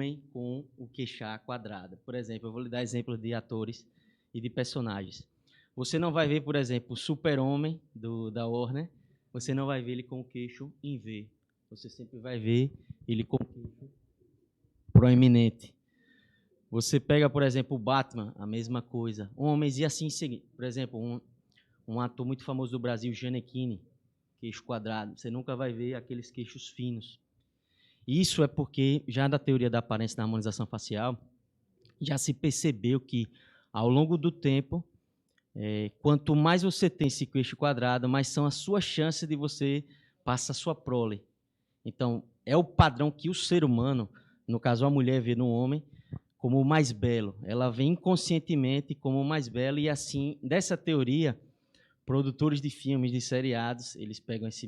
homem com o queixá quadrado. Por exemplo, eu vou lhe dar exemplos de atores e de personagens. Você não vai ver, por exemplo, o Super-Homem da Warner, você não vai ver ele com o queixo em V. Você sempre vai ver ele com o queixo proeminente. Você pega, por exemplo, o Batman, a mesma coisa. Homens e assim seguir. Por exemplo, um ator muito famoso do Brasil, Gianecchini, queixo quadrado. Você nunca vai ver aqueles queixos finos. Isso é porque, já da teoria da aparência da harmonização facial, já se percebeu que, ao longo do tempo, quanto mais você tem esse queixo quadrado, mais são as suas chances de você passar a sua prole. Então, é o padrão que o ser humano, no caso a mulher, vê no homem como o mais belo. Ela vê inconscientemente como o mais belo e, assim, dessa teoria, produtores de filmes, de seriados, eles pegam esse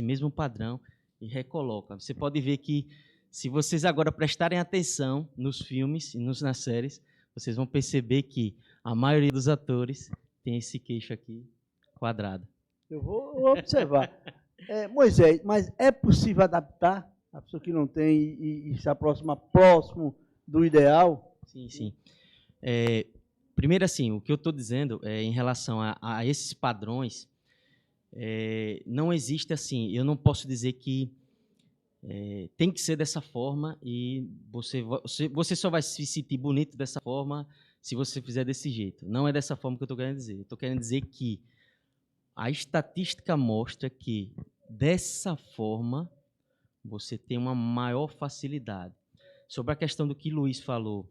mesmo padrão e recolocam. Você pode ver que, se vocês agora prestarem atenção nos filmes e nas séries, vocês vão perceber que a maioria dos atores tem esse queixo aqui quadrado. Eu vou observar. Moisés, mas é possível adaptar a pessoa que não tem e se aproxima próximo do ideal? Sim, sim. Primeiro, assim, o que eu estou dizendo em relação a esses padrões, não existe assim, eu não posso dizer que tem que ser dessa forma e você só vai se sentir bonito dessa forma se você fizer desse jeito. Não é dessa forma que eu estou querendo dizer. Eu estou querendo dizer que a estatística mostra que, dessa forma, você tem uma maior facilidade. Sobre a questão do que Luiz falou,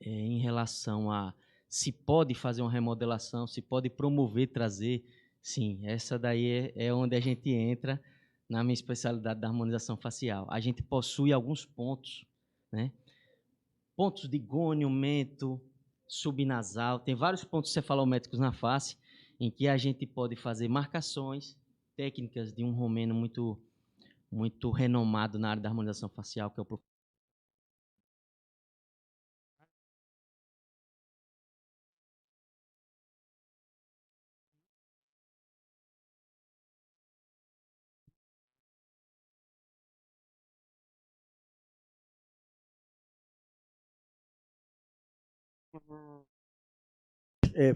em relação a se pode fazer uma remodelação, se pode promover, trazer, sim, essa daí é onde a gente entra na minha especialidade da harmonização facial. A gente possui alguns pontos, né? Pontos de gônio, mento, subnasal, tem vários pontos cefalométricos na face, em que a gente pode fazer marcações, técnicas de um romeno muito renomado na área da harmonização facial, que é o professor.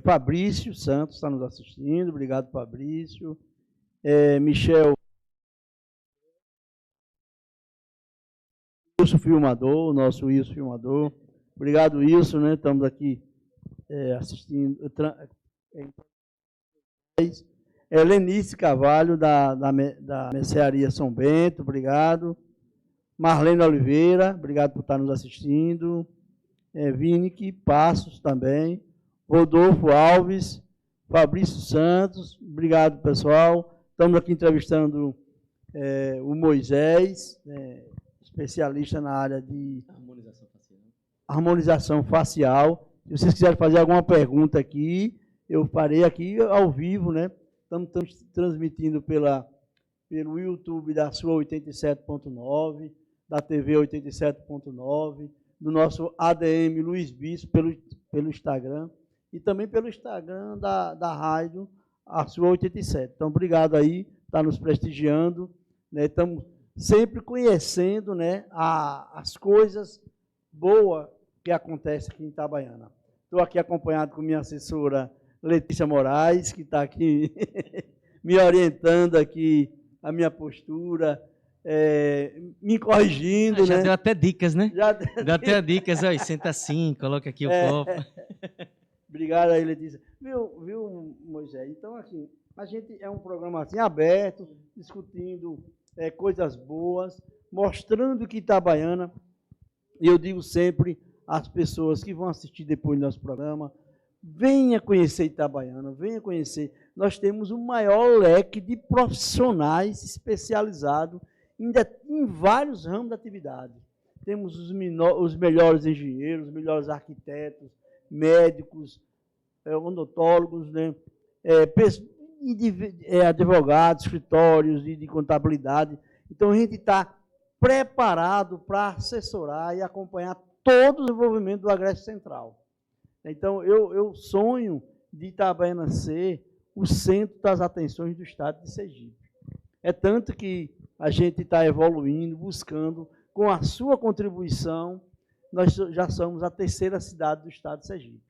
Fabrício Santos está nos assistindo. Obrigado, Fabrício. Michel Wilson Filmador, nosso Wilson Filmador. Obrigado, Wilson, né? Estamos aqui assistindo. Lenice Carvalho, da Mercearia São Bento, obrigado. Marlene Oliveira, obrigado por estar nos assistindo. Vinick Passos também. Rodolfo Alves, Fabrício Santos, obrigado, pessoal. Estamos aqui entrevistando o Moisés, especialista na área de harmonização facial. Se vocês quiserem fazer alguma pergunta aqui, eu farei aqui ao vivo, né? Estamos transmitindo pelo YouTube da sua 87.9, da TV 87.9, do nosso ADM Luiz Bispo pelo Instagram, e também pelo Instagram da rádio, a sua 87. Então, obrigado aí, está nos prestigiando, né? Estamos sempre conhecendo, né, as coisas boas que acontecem aqui em Itabaiana. Estou aqui acompanhado com minha assessora Letícia Moraes, que está aqui me orientando aqui a minha postura, me corrigindo. Já né? deu até dicas, né? Deu até dicas, ó, senta assim, coloca aqui o copo. Obrigado aí, Letícia. Viu, Moisés? Então, assim, a gente é um programa assim, aberto, discutindo coisas boas, mostrando que Itabaiana, e eu digo sempre às pessoas que vão assistir depois do nosso programa, venha conhecer Itabaiana, venha conhecer. Nós temos o maior leque de profissionais especializados em vários ramos da atividade. Temos os melhores engenheiros, os melhores arquitetos, médicos, odontólogos, né? Advogados, escritórios de contabilidade. Então, a gente está preparado para assessorar e acompanhar todo o desenvolvimento do Agreste Central. Então, eu sonho de Itabaiana ser o centro das atenções do estado de Sergipe. É tanto que a gente está evoluindo, buscando com a sua contribuição, nós já somos a terceira cidade do estado de Sergipe.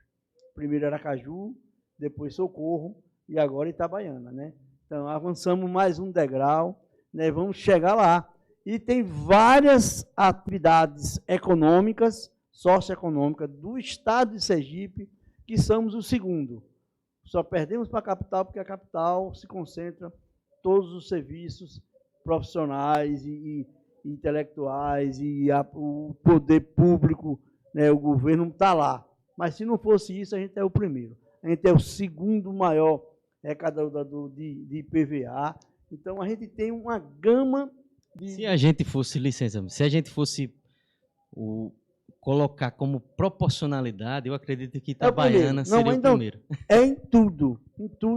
Primeiro Aracaju, depois Socorro e agora Itabaiana, né? Então, avançamos mais um degrau, né? Vamos chegar lá. E tem várias atividades econômicas, socioeconômicas do estado de Sergipe, que somos o segundo. Só perdemos para a capital porque a capital se concentra todos os serviços profissionais e intelectuais e o poder público, né, o governo está lá. Mas se não fosse isso, a gente é o primeiro. A gente é o segundo maior arrecadador de IPVA. Então, a gente tem uma gama de... Se a gente fosse, licença, se a gente fosse colocar como proporcionalidade, eu acredito que Itabaiana seria o primeiro. É em tudo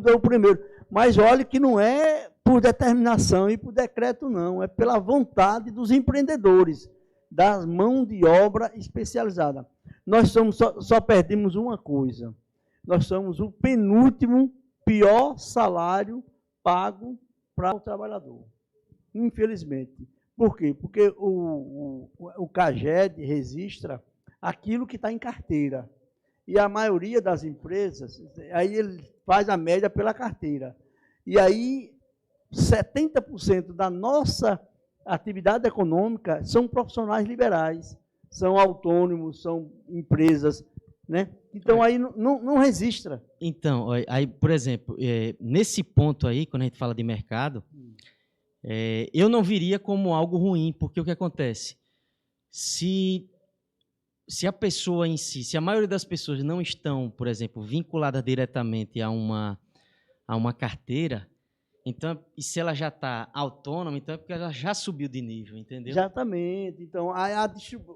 é o primeiro. Mas olhe que não é por determinação e por decreto, não. É pela vontade dos empreendedores, da mão de obra especializada. Nós só perdemos uma coisa. Nós somos o penúltimo pior salário pago para o trabalhador. Infelizmente. Por quê? Porque o CAGED registra aquilo que está em carteira. E a maioria das empresas, aí ele faz a média pela carteira. E aí, 70% da nossa atividade econômica são profissionais liberais, são autônomos, são empresas, né? Então, aí não registra. Então, aí, por exemplo, nesse ponto aí, quando a gente fala de mercado, eu não viria como algo ruim, porque o que acontece? Se a pessoa em si, se a maioria das pessoas não estão, por exemplo, vinculadas diretamente a uma carteira, então, e se ela já está autônoma, então é porque ela já subiu de nível, entendeu? Exatamente. Então,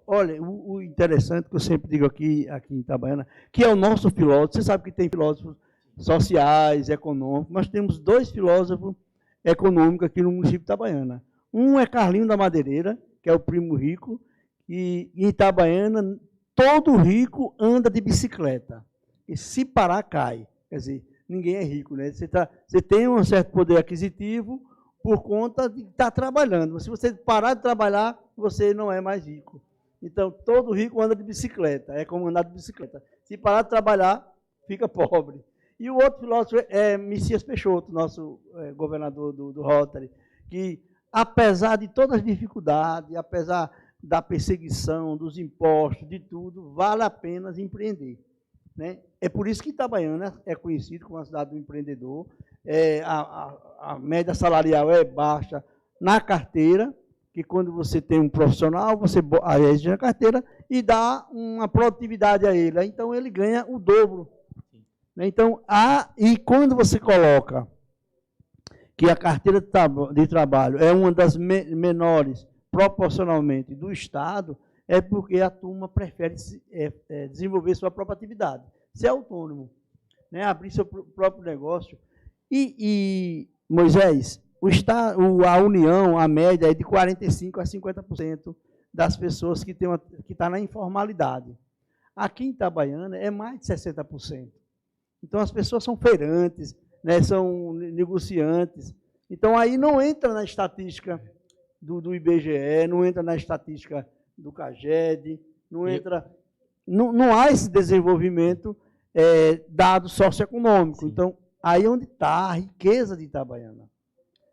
olha, o interessante que eu sempre digo aqui em Itabaiana, que é o nosso filósofo, você sabe que tem filósofos sociais, econômicos, nós temos 2 filósofos econômicos aqui no município de Itabaiana. Um é Carlinho da Madeireira, que é o primo rico, e em Itabaiana, todo rico anda de bicicleta. E se parar, cai. Quer dizer, ninguém é rico, né? Você tem um certo poder aquisitivo por conta de estar trabalhando. Se você parar de trabalhar, você não é mais rico. Então, todo rico anda de bicicleta, é como andar de bicicleta. Se parar de trabalhar, fica pobre. E o outro filósofo é Messias Peixoto, nosso governador do Rotary, que, apesar de todas as dificuldades, apesar da perseguição, dos impostos, de tudo, vale a pena empreender. Né? É por isso que Itabaiana é conhecido como a cidade do empreendedor. A média salarial é baixa na carteira, que quando você tem um profissional, você registra na carteira e dá uma produtividade a ele. Então, ele ganha o dobro. Né? Então, e quando você coloca que a carteira de trabalho é uma das menores proporcionalmente do Estado, é porque a turma prefere desenvolver sua própria atividade, ser autônomo, né? Abrir seu próprio negócio. E Moisés, a União, a média é de 45% a 50% das pessoas que estão na informalidade. Aqui em Itabaiana é mais de 60%. Então, as pessoas são feirantes, né? São negociantes. Então, aí não entra na estatística do IBGE, não entra na estatística do CAGED, não há esse desenvolvimento dado socioeconômico. Sim. Então, aí é onde está a riqueza de Itabaiana.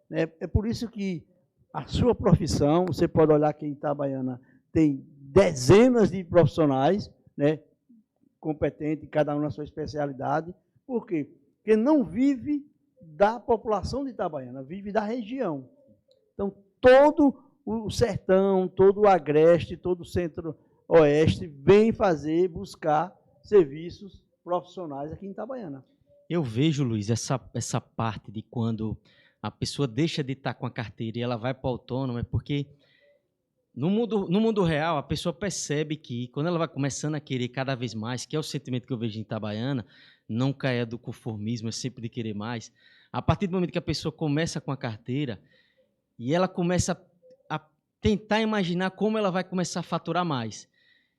É por isso que a sua profissão, você pode olhar que em Itabaiana tem dezenas de profissionais, né, competentes, cada um na sua especialidade. Por quê? Porque não vive da população de Itabaiana, vive da região. Então, todo o sertão, todo o agreste, todo o centro-oeste vem buscar serviços profissionais aqui em Itabaiana. Eu vejo, Luiz, essa parte de quando a pessoa deixa de estar com a carteira e ela vai para o autônomo, é porque no mundo real a pessoa percebe que quando ela vai começando a querer cada vez mais, que é o sentimento que eu vejo em Itabaiana, não caia do conformismo, é sempre de querer mais. A partir do momento que a pessoa começa com a carteira e ela começa a tentar imaginar como ela vai começar a faturar mais.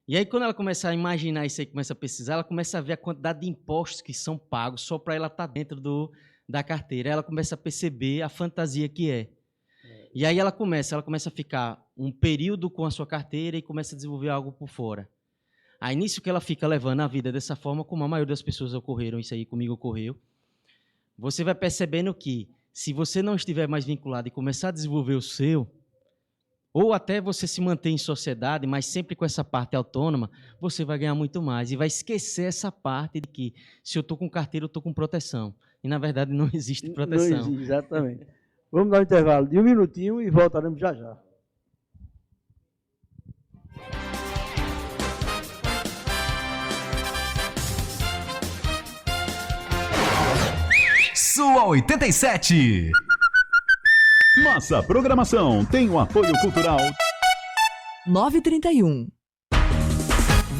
E aí, quando ela começa a imaginar isso aí, começa a pesquisar, ela começa a ver a quantidade de impostos que são pagos só para ela estar dentro da carteira. Ela começa a perceber a fantasia que é. E aí ela começa a ficar um período com a sua carteira e começa a desenvolver algo por fora. Aí nisso que ela fica levando a vida dessa forma, como a maioria das pessoas ocorreram, isso aí comigo ocorreu, você vai percebendo que se você não estiver mais vinculado e começar a desenvolver o seu, ou até você se manter em sociedade, mas sempre com essa parte autônoma, você vai ganhar muito mais e vai esquecer essa parte de que se eu estou com carteira, eu estou com proteção. E, na verdade, não existe proteção. Não existe, exatamente. Vamos dar um intervalo de 1 minutinho e voltaremos já já. Sua 87. Nossa programação tem o apoio cultural 931.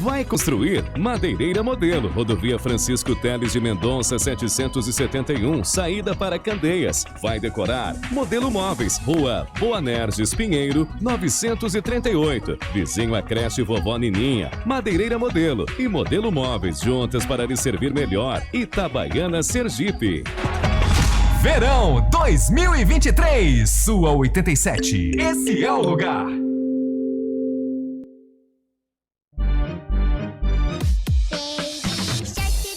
Vai construir? Madeireira Modelo, Rodovia Francisco Teles de Mendonça, 771, saída para Candeias. Vai decorar? Modelo Móveis, Rua Boanerges Pinheiro, 938. Vizinho a creche Vovó Nininha. Madeireira Modelo e Modelo Móveis, juntas para lhe servir melhor. Itabaiana, Sergipe. Verão 2023, sua 87. Esse é o lugar.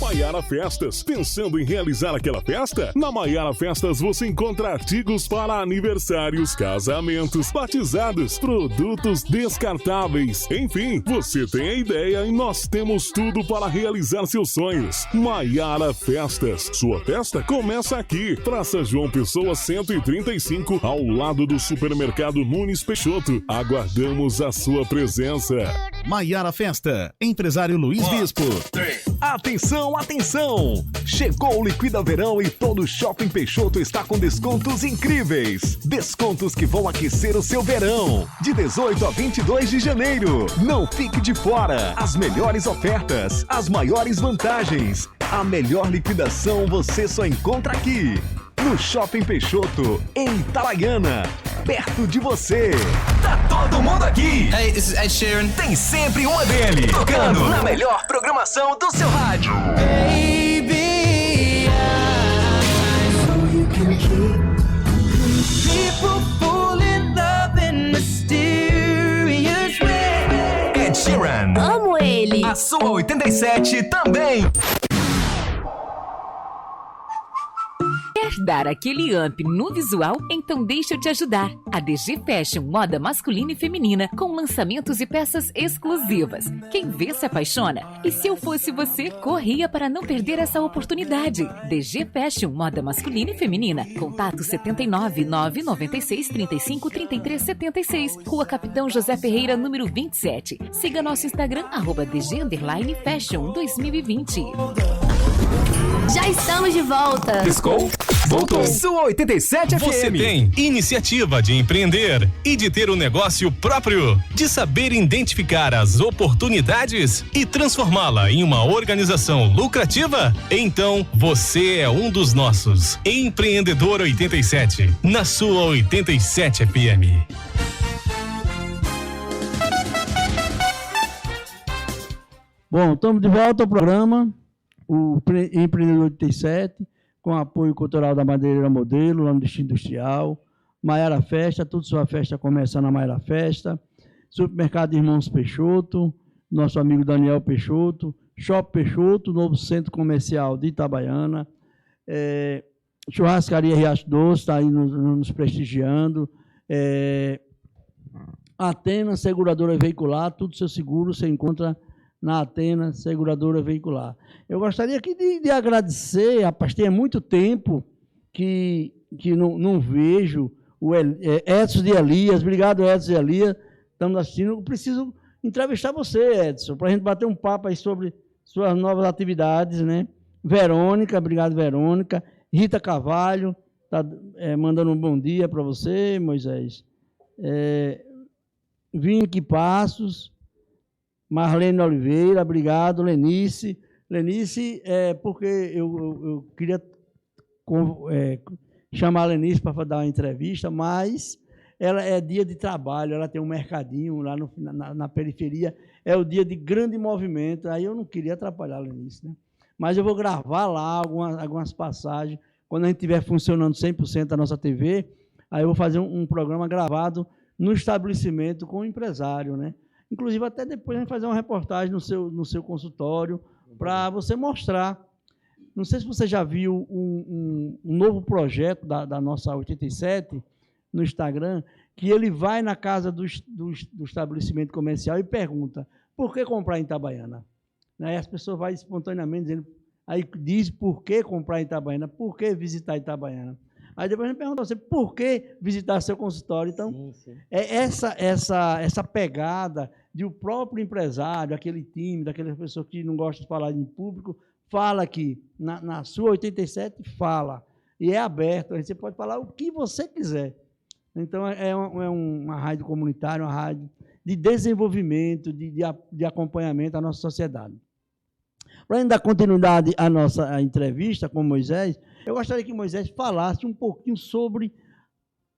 Maiara Festas. Pensando em realizar aquela festa? Na Maiara Festas você encontra artigos para aniversários, casamentos, batizados, produtos descartáveis. Enfim, você tem a ideia e nós temos tudo para realizar seus sonhos. Maiara Festas. Sua festa começa aqui. Praça João Pessoa 135, ao lado do supermercado Nunes Peixoto. Aguardamos a sua presença. Maiara Festa, empresário Luiz Bispo. Atenção, atenção! Chegou o Liquida Verão e todo Shopping Peixoto está com descontos incríveis. Descontos que vão aquecer o seu verão. De 18 a 22 de janeiro. Não fique de fora. As melhores ofertas, as maiores vantagens. A melhor liquidação você só encontra aqui. No Shopping Peixoto, em Itabaiana. Perto de você. Tá todo mundo aqui. Hey, this is Ed Sheeran. Tem sempre uma dele. Tocando na melhor programação do seu rádio. Baby, I know you can keep people fall in love in mysterious ways. Ed Sheeran. Amo ele. A sua 87 também. Quer dar aquele up no visual? Então deixa eu te ajudar. A DG Fashion, moda masculina e feminina, com lançamentos e peças exclusivas. Quem vê se apaixona. E se eu fosse você, corria para não perder essa oportunidade. DG Fashion, moda masculina e feminina. Contato 79 996 35 33 76. Rua Capitão José Ferreira, número 27. Siga nosso Instagram, @DG_Fashion 2020. Já estamos de volta. Piscou? Voltou. Sua 87 FM. Você tem iniciativa de empreender e de ter um negócio próprio, de saber identificar as oportunidades e transformá-la em uma organização lucrativa? Então, você é um dos nossos. Empreendedor 87, na sua 87 FM. Bom, estamos de volta ao programa, o Empreendedor 87, com apoio cultural da Madeireira Modelo, lá no Distrito Industrial, Maiara Festa, toda sua festa começa na Maiara Festa, Supermercado Irmãos Peixoto, nosso amigo Daniel Peixoto, Shopping Peixoto, novo centro comercial de Itabaiana, Churrascaria Riacho Doce, está aí nos prestigiando, Atena, seguradora veicular, tudo seu seguro você encontra na Atena, seguradora veicular. Eu gostaria aqui de agradecer, rapaz, tem muito tempo que não vejo o Edson de Elias. Obrigado, Edson de Elias, estamos assistindo. Eu preciso entrevistar você, Edson, para a gente bater um papo aí sobre suas novas atividades, né? Verônica, obrigado, Verônica. Rita Carvalho, está mandando um bom dia para você, Moisés. Vinque Passos, Marlene Oliveira, obrigado, Lenice. Lenice, porque eu queria chamar a Lenice para dar uma entrevista, mas ela é dia de trabalho, ela tem um mercadinho lá na periferia, é o dia de grande movimento, aí eu não queria atrapalhar a Lenice, né? Mas eu vou gravar lá algumas passagens, quando a gente estiver funcionando 100% a nossa TV, Aí eu vou fazer um programa gravado no estabelecimento com o empresário, né? Inclusive, até depois a gente fazer uma reportagem no seu consultório para você mostrar. Não sei se você já viu um novo projeto da nossa 87 no Instagram, que ele vai na casa do estabelecimento comercial e pergunta: por que comprar em Itabaiana? Aí as pessoas vão espontaneamente dizendo, aí diz por que comprar em Itabaiana, por que visitar Itabaiana. Aí depois a gente pergunta a você por que visitar seu consultório. Então, sim. É essa pegada de o próprio empresário, aquele time, daquela pessoa que não gosta de falar em público, fala aqui, na sua 87, fala. E é aberto, você pode falar o que você quiser. Então, é uma rádio comunitária, uma rádio de desenvolvimento, de acompanhamento à nossa sociedade. Para ainda dar continuidade à nossa entrevista com Moisés, eu gostaria que Moisés falasse um pouquinho sobre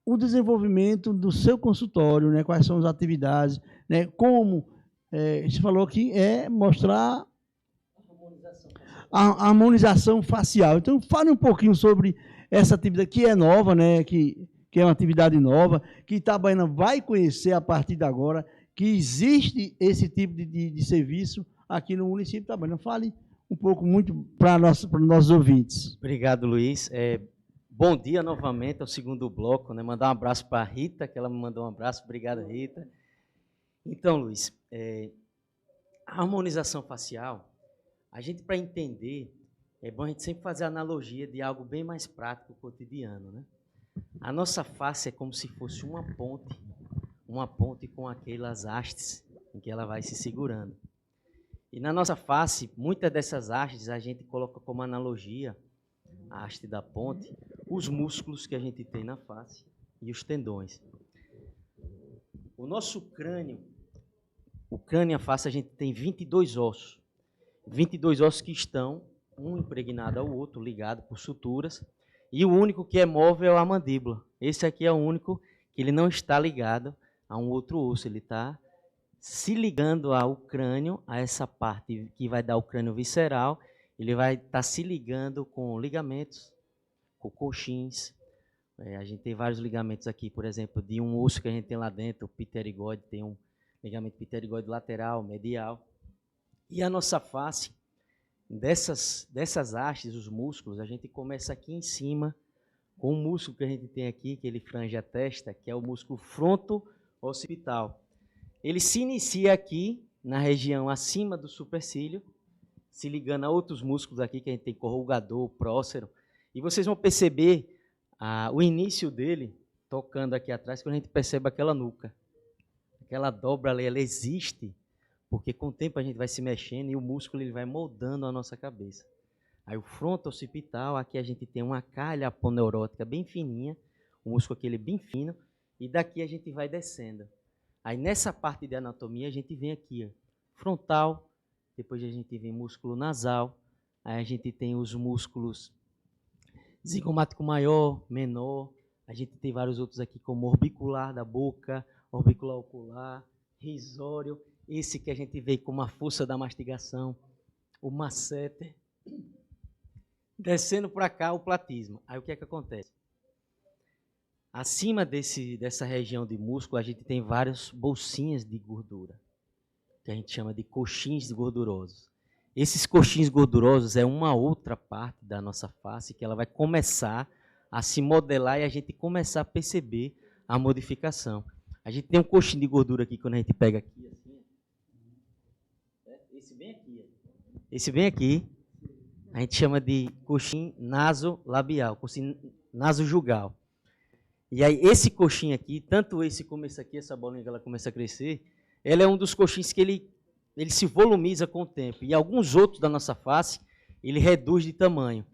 o desenvolvimento do seu consultório, né? Quais são as atividades, né? Como você falou que é mostrar a harmonização facial. Então, fale um pouquinho sobre essa atividade que é nova, né? Que é uma atividade nova, que Itabaiana vai conhecer a partir de agora, que existe esse tipo de serviço aqui no município de Itabaiana. Fale um pouco muito para os nossos ouvintes. Obrigado, Luiz. Bom dia novamente ao segundo bloco, né? Mandar um abraço para a Rita, que ela me mandou um abraço. Obrigado, Rita. Então, Luiz, a harmonização facial, a gente, para entender, é bom a gente sempre fazer a analogia de algo bem mais prático, cotidiano, né? A nossa face é como se fosse uma ponte com aquelas hastes em que ela vai se segurando. E na nossa face, muitas dessas hastes a gente coloca como analogia, a haste da ponte, os músculos que a gente tem na face e os tendões. O nosso crânio, e a face, a gente tem 22 ossos. 22 ossos que estão, um impregnado ao outro, ligado por suturas, e o único que é móvel é a mandíbula. Esse aqui é o único que ele não está ligado a um outro osso, ele está se ligando ao crânio, a essa parte que vai dar o crânio visceral, ele vai estar se ligando com ligamentos, com coxins. A gente tem vários ligamentos aqui, por exemplo, de um osso que a gente tem lá dentro, o pterigóide, tem um ligamento pterigóide lateral, medial. E a nossa face, dessas hastes, os músculos, a gente começa aqui em com o músculo que a gente tem aqui, que ele frange a testa, que é o músculo fronto-occipital. Ele se inicia aqui, na região acima do supercílio, se ligando a outros músculos aqui, que a gente tem corrugador, prócero. E vocês vão perceber o início dele, tocando aqui atrás, quando a gente percebe aquela nuca. Aquela dobra ali, ela existe, porque com o tempo a gente vai se mexendo e o músculo ele vai moldando a nossa cabeça. Aí o fronto-occipital, aqui a gente tem uma calha aponeurótica bem fininha, o músculo aquele bem fino, e daqui a gente vai descendo. Aí nessa parte de anatomia a gente vem aqui, ó, frontal, depois a gente vem músculo nasal, aí a gente tem os músculos zigomático maior, menor, a gente tem vários outros aqui como orbicular da boca, orbicular ocular, risório, esse que a gente vê como a força da mastigação, o masseter, descendo para cá o platismo. Aí o que é que acontece? Acima dessa região de músculo, a gente tem várias bolsinhas de gordura, que a gente chama de coxins gordurosos. Esses coxins gordurosos é uma outra parte da nossa face que ela vai começar a se modelar e a gente começar a perceber a modificação. A gente tem um coxinho de gordura aqui, quando a gente pega aqui, assim, esse bem aqui, a gente chama de coxim nasolabial, coxim nasojugal. E aí, esse coxim aqui, tanto esse como esse aqui, essa bolinha que ela começa a crescer, ele é um dos coxins que ele se volumiza com o tempo. E alguns outros da nossa face, ele reduz de tamanho.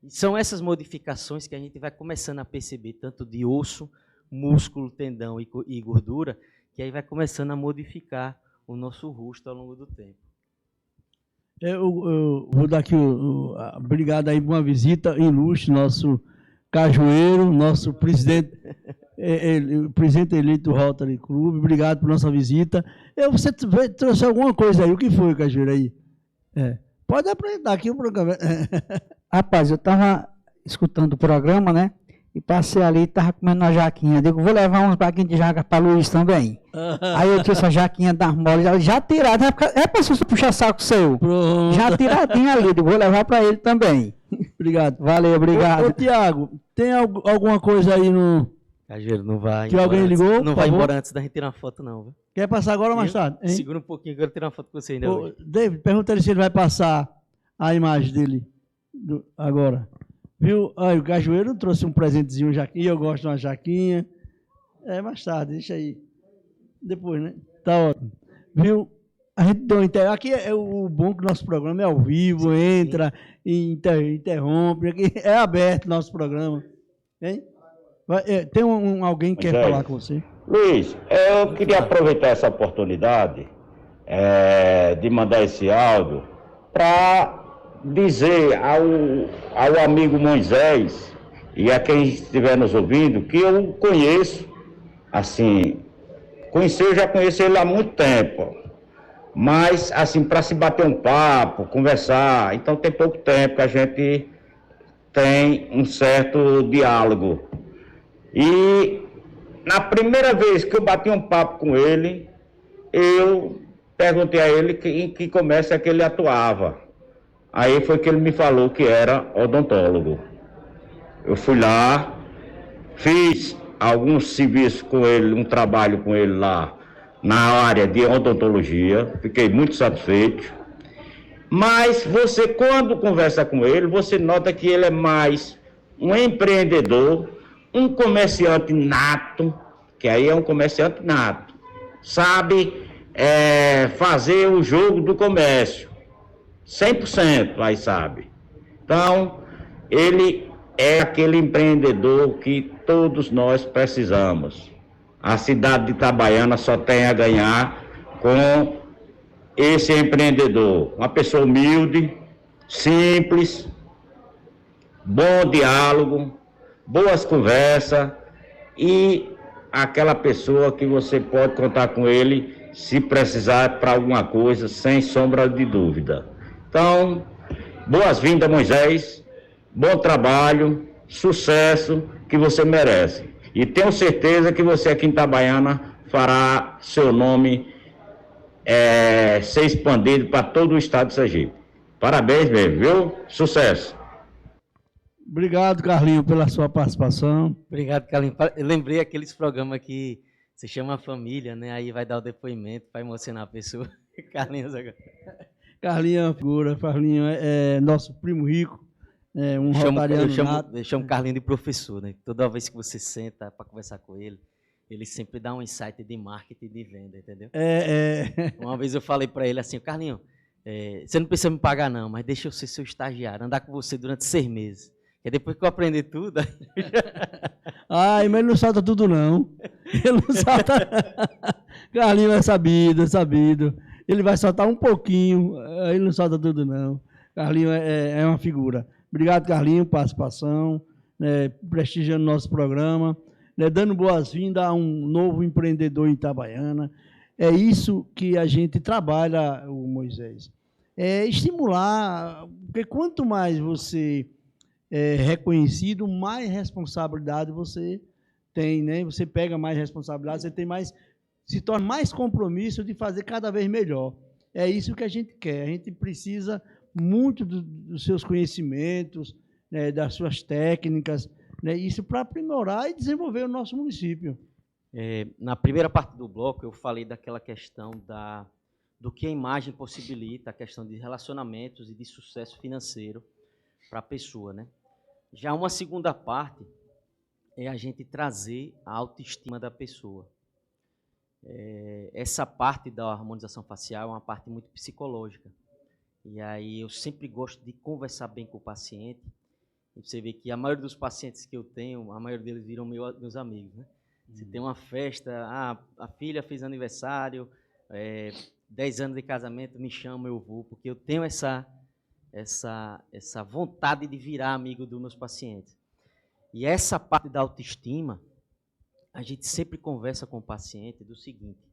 E são essas modificações que a gente vai começando a perceber, tanto de osso, músculo, tendão e gordura, que aí vai começando a modificar o nosso rosto ao longo do tempo. Eu vou dar aqui obrigado aí por uma visita ilustre, nosso cajueiro, nosso presidente, presidente eleito do Rotary Club. Obrigado por nossa visita. Você trouxe alguma coisa aí? O que foi, cajueiro, aí? Pode apresentar aqui o programa. Rapaz, eu estava escutando o programa, né? e passei ali e tava comendo uma jaquinha. Digo, vou levar uns baguinhos de jaca para Luiz também. Aí eu trouxe a jaquinha das molas, já tirada, é para você puxar saco seu. Pronto. Já tiradinha ali, digo, vou levar para ele também. Obrigado. Valeu, obrigado. Ô, Tiago, tem alguma coisa aí no... Cajueiro, não vai. Que alguém antes. ligou? Não vai embora antes da gente tirar uma foto, não, viu? Quer passar agora ou mais tarde? Hein? Segura um pouquinho, que eu quero tirar uma foto com você ainda. Ô, David, pergunta ele se ele vai passar a imagem dele agora. Viu? Aí, o Cajueiro trouxe um presentezinho, jaquinha. Eu gosto de uma jaquinha. É, mais tarde, deixa aí. Depois, né? Tá ótimo. Viu? A gente deu aqui é o bom que o nosso programa é ao vivo, entra, interrompe. Aqui é aberto o nosso programa. Hein? Tem alguém que quer falar com você? Luiz, eu queria aproveitar essa oportunidade de mandar esse áudio para dizer ao amigo Moisés e a quem estiver nos ouvindo que eu conheço, assim, eu já conheço ele há muito tempo, mas, assim, para se bater um papo, conversar, então tem pouco tempo que a gente tem um certo diálogo. E na primeira vez que eu bati um papo com ele, eu perguntei a ele em que comércio é que ele atuava. Aí foi que ele me falou que era odontólogo. Eu fui lá, fiz alguns serviços com ele, um trabalho com ele lá na área de odontologia, fiquei muito satisfeito. Mas você, quando conversa com ele, você nota que ele é mais um empreendedor, um comerciante nato, que aí é um comerciante nato, sabe fazer o jogo do comércio, 100%, aí sabe. Então, ele é aquele empreendedor que todos nós precisamos. A cidade de Itabaiana só tem a ganhar com esse empreendedor, uma pessoa humilde, simples, bom diálogo, boas conversas e aquela pessoa que você pode contar com ele se precisar para alguma coisa, sem sombra de dúvida. Então, boas-vindas, Moisés, bom trabalho, sucesso que você merece. E tenho certeza que você aqui em Itabaiana fará seu nome ser expandido para todo o estado de Sergipe. Parabéns mesmo, viu? Sucesso! Obrigado, Carlinho, pela sua participação. Obrigado, Carlinho. Eu lembrei aqueles programas que você chama a família, né? Aí vai dar o depoimento para emocionar a pessoa. Carlinhos agora. Carlinho é uma figura, Carlinho é nosso primo rico, um rotariano nato. Eu chamo Carlinho de professor, né? Toda vez que você senta para conversar com ele, ele sempre dá um insight de marketing e de venda, entendeu? Uma vez eu falei para ele assim, Carlinho, você não precisa me pagar não, mas deixa eu ser seu estagiário, andar com você durante 6 meses. E depois que eu aprender tudo... Ai, mas ele não solta tudo não. Ele não solta... Carlinho é sabido. Ele vai soltar um pouquinho, ele não solta tudo não. Carlinho é uma figura. Obrigado, Carlinho, participação, prestigiando nosso programa, dando boas-vindas a um novo empreendedor em Itabaiana. É isso que a gente trabalha, o Moisés. Estimular, porque quanto mais você é reconhecido, mais responsabilidade você tem, né? Você pega mais responsabilidade, você tem mais, se torna mais compromisso de fazer cada vez melhor. É isso que a gente quer. A gente precisa muito dos seus conhecimentos, né, das suas técnicas, né, isso para aprimorar e desenvolver o nosso município. Na primeira parte do bloco, eu falei daquela questão do que a imagem possibilita, a questão de relacionamentos e de sucesso financeiro para a pessoa, né? Já uma segunda parte é a gente trazer a autoestima da pessoa. Essa parte da harmonização facial é uma parte muito psicológica. E aí eu sempre gosto de conversar bem com o paciente. E você vê que a maioria dos pacientes que eu tenho, a maioria deles viram meus amigos, né? Se tem uma festa, a filha fez aniversário, 10 anos de casamento, me chama, eu vou, porque eu tenho essa vontade de virar amigo dos meus pacientes. E essa parte da autoestima, a gente sempre conversa com o paciente do seguinte: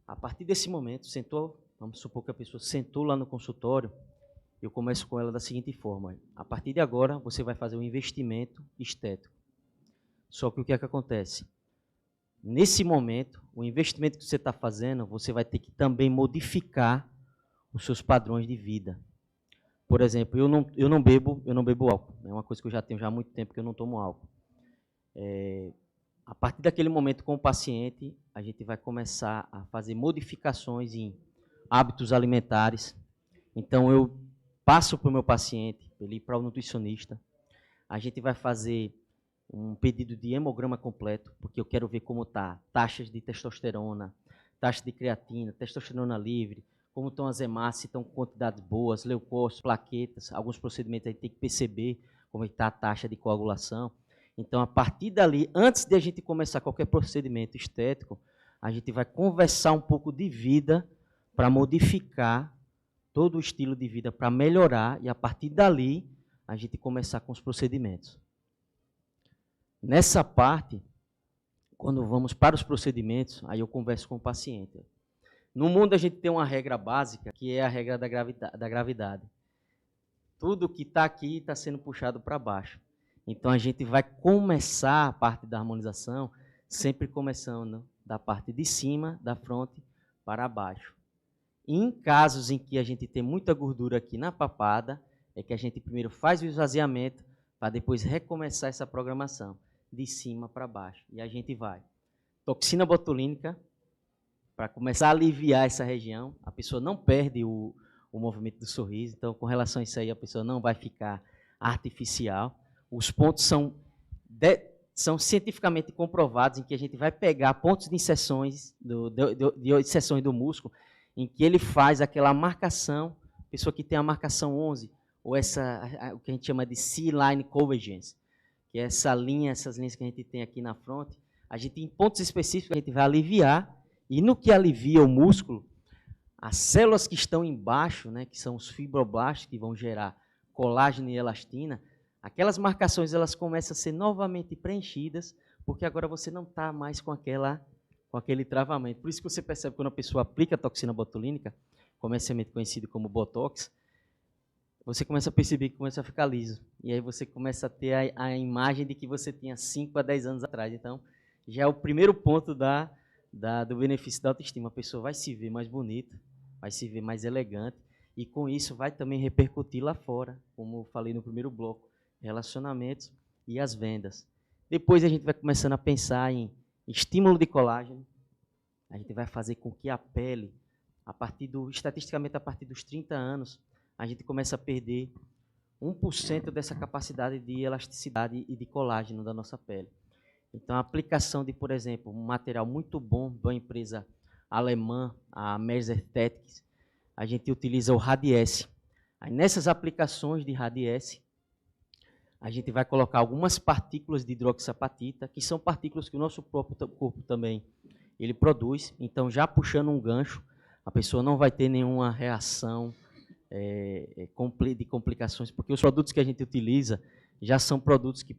a partir desse momento, sentou, vamos supor que a pessoa sentou lá no consultório, eu começo com ela da seguinte forma: a partir de agora, você vai fazer um investimento estético. Só que o que é que acontece? Nesse momento, o investimento que você está fazendo, você vai ter que também modificar os seus padrões de vida. Por exemplo, eu não bebo álcool. É uma coisa que eu já tenho já há muito tempo que eu não tomo álcool. A partir daquele momento com o paciente, a gente vai começar a fazer modificações em hábitos alimentares. Então, eu passo para o meu paciente, ele ir para o nutricionista. A gente vai fazer um pedido de hemograma completo, porque eu quero ver como está taxas de testosterona, taxa de creatina, testosterona livre, como estão as hemácias, se estão com quantidades boas, leucócitos, plaquetas. Alguns procedimentos a gente tem que perceber como está a taxa de coagulação. Então, a partir dali, antes de a gente começar qualquer procedimento estético, a gente vai conversar um pouco de vida para modificar todo o estilo de vida, para melhorar, e a partir dali, a gente começar com os procedimentos. Nessa parte, quando vamos para os procedimentos, aí eu converso com o paciente. No mundo, a gente tem uma regra básica, que é a regra da gravidade. Tudo que está aqui está sendo puxado para baixo. Então, a gente vai começar a parte da harmonização, sempre começando da parte de cima, da fronte, para baixo. Em casos em que a gente tem muita gordura aqui na papada, é que a gente primeiro faz o esvaziamento, para depois recomeçar essa programação, de cima para baixo. E a gente vai. Toxina botulínica, para começar a aliviar essa região. A pessoa não perde o movimento do sorriso, então, com relação a isso aí, a pessoa não vai ficar artificial. Os pontos são cientificamente comprovados, em que a gente vai pegar pontos de inserções, de inserções do músculo, em que ele faz aquela marcação, pessoa que tem a marcação 11, ou o que a gente chama de C-line convergence, que é essas linhas que a gente tem aqui na fronte, a gente, em pontos específicos, a gente vai aliviar, e no que alivia o músculo, as células que estão embaixo, né, que são os fibroblastos, que vão gerar colágeno e elastina, aquelas marcações elas começam a ser novamente preenchidas, porque agora você não está mais com aquele travamento. Por isso que você percebe quando a pessoa aplica a toxina botulínica, comercialmente conhecido como Botox, você começa a perceber que começa a ficar liso. E aí você começa a ter a imagem de que você tinha 5 a 10 anos atrás. Então, já é o primeiro ponto do benefício da autoestima. A pessoa vai se ver mais bonita, vai se ver mais elegante, e com isso vai também repercutir lá fora, como eu falei no primeiro bloco, relacionamentos e as vendas. Depois a gente vai começando a pensar em estímulo de colágeno. A gente vai fazer com que a pele, estatisticamente a partir dos 30 anos, a gente começa a perder 1% dessa capacidade de elasticidade e de colágeno da nossa pele. Então, a aplicação de, por exemplo, um material muito bom da empresa alemã, a Mesertetics, a gente utiliza o Radiesse. Aí, nessas aplicações de Radiesse, a gente vai colocar algumas partículas de hidroxapatita, que são partículas que o nosso próprio corpo também ele produz. Então, já puxando um gancho, a pessoa não vai ter nenhuma reação de complicações, porque os produtos que a gente utiliza já são produtos que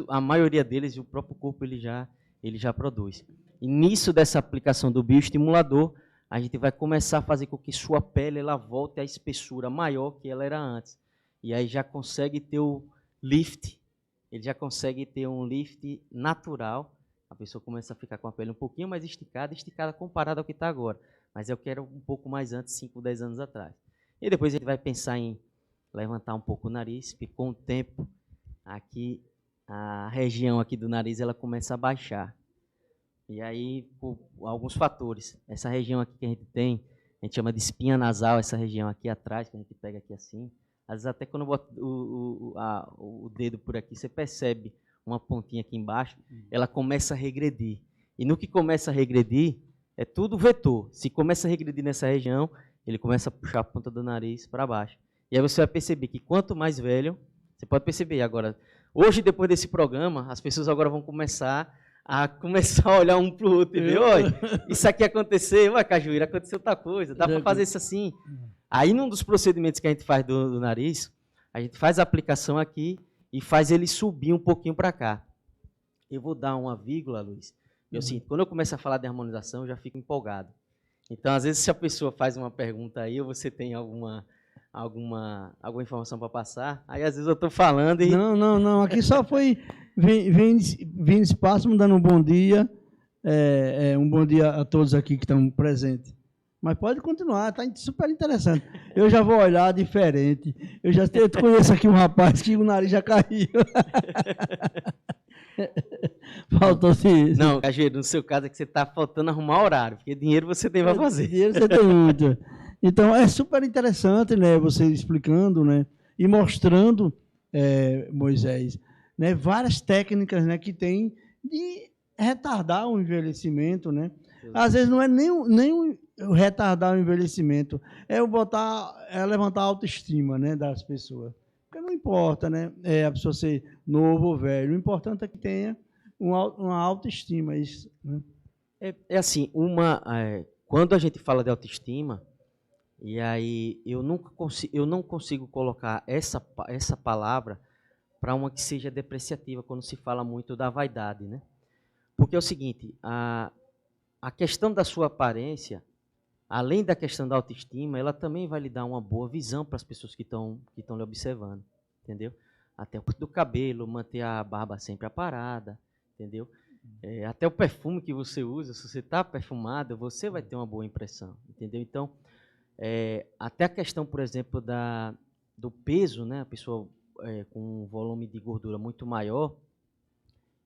a maioria deles o próprio corpo ele já produz. E nisso dessa aplicação do bioestimulador, a gente vai começar a fazer com que sua pele ela volte à espessura maior que ela era antes. E aí já consegue ter o lift, ele já consegue ter um lift natural. A pessoa começa a ficar com a pele um pouquinho mais esticada comparada ao que está agora. Mas eu quero um pouco mais antes, 5, 10 anos atrás. E depois a gente vai pensar em levantar um pouco o nariz, porque com o tempo, aqui, a região aqui do nariz, ela começa a baixar. E aí, por alguns fatores, essa região aqui que a gente tem, a gente chama de espinha nasal, essa região aqui atrás, que a gente pega aqui assim, às vezes até quando eu boto o dedo por aqui, você percebe uma pontinha aqui embaixo, ela começa a regredir. E no que começa a regredir, é tudo vetor. Se começa a regredir nessa região, ele começa a puxar a ponta do nariz para baixo. E aí você vai perceber que quanto mais velho, você pode perceber agora, hoje depois desse programa, as pessoas agora vão começar a olhar um para o outro e ver, olha, isso aqui aconteceu, ué, Cajuíra, aconteceu outra coisa, dá para fazer isso assim. Aí, num dos procedimentos que a gente faz do nariz, a gente faz a aplicação aqui e faz ele subir um pouquinho para cá. Eu vou dar uma vírgula, Luiz. Eu sinto, quando eu começo a falar de harmonização, eu já fico empolgado. Então, às vezes, se a pessoa faz uma pergunta aí, ou você tem alguma alguma informação para passar, aí às vezes eu estou falando e... Não, aqui só foi vindo espaço, me dando um bom dia, um bom dia a todos aqui que estão presentes. Mas pode continuar, está super interessante. Eu já vou olhar diferente. Eu conheço aqui um rapaz que o nariz já caiu. Faltou-se isso. Não, Cajueiro, no seu caso é que você está faltando arrumar horário, porque dinheiro você tem para fazer. Dinheiro você tem muito. Então, é super interessante, né, você explicando, né, e mostrando, Moisés, né, várias técnicas, né, que tem de retardar o envelhecimento, né. Às vezes não é nem retardar o envelhecimento, é levantar a autoestima, né, das pessoas. Porque não importa, né, a pessoa ser novo ou velho, o importante é que tenha uma autoestima. Isso, né? É assim, quando a gente fala de autoestima, e aí eu não consigo colocar essa palavra para uma que seja depreciativa, quando se fala muito da vaidade, né? Porque é o seguinte, a questão da sua aparência, além da questão da autoestima, ela também vai lhe dar uma boa visão para as pessoas que estão lhe observando, entendeu? Até o corte do cabelo, manter a barba sempre aparada, entendeu? Até o perfume que você usa, se você está perfumado, você vai ter uma boa impressão, entendeu? Então, até a questão, por exemplo, do peso, né? A pessoa com um volume de gordura muito maior.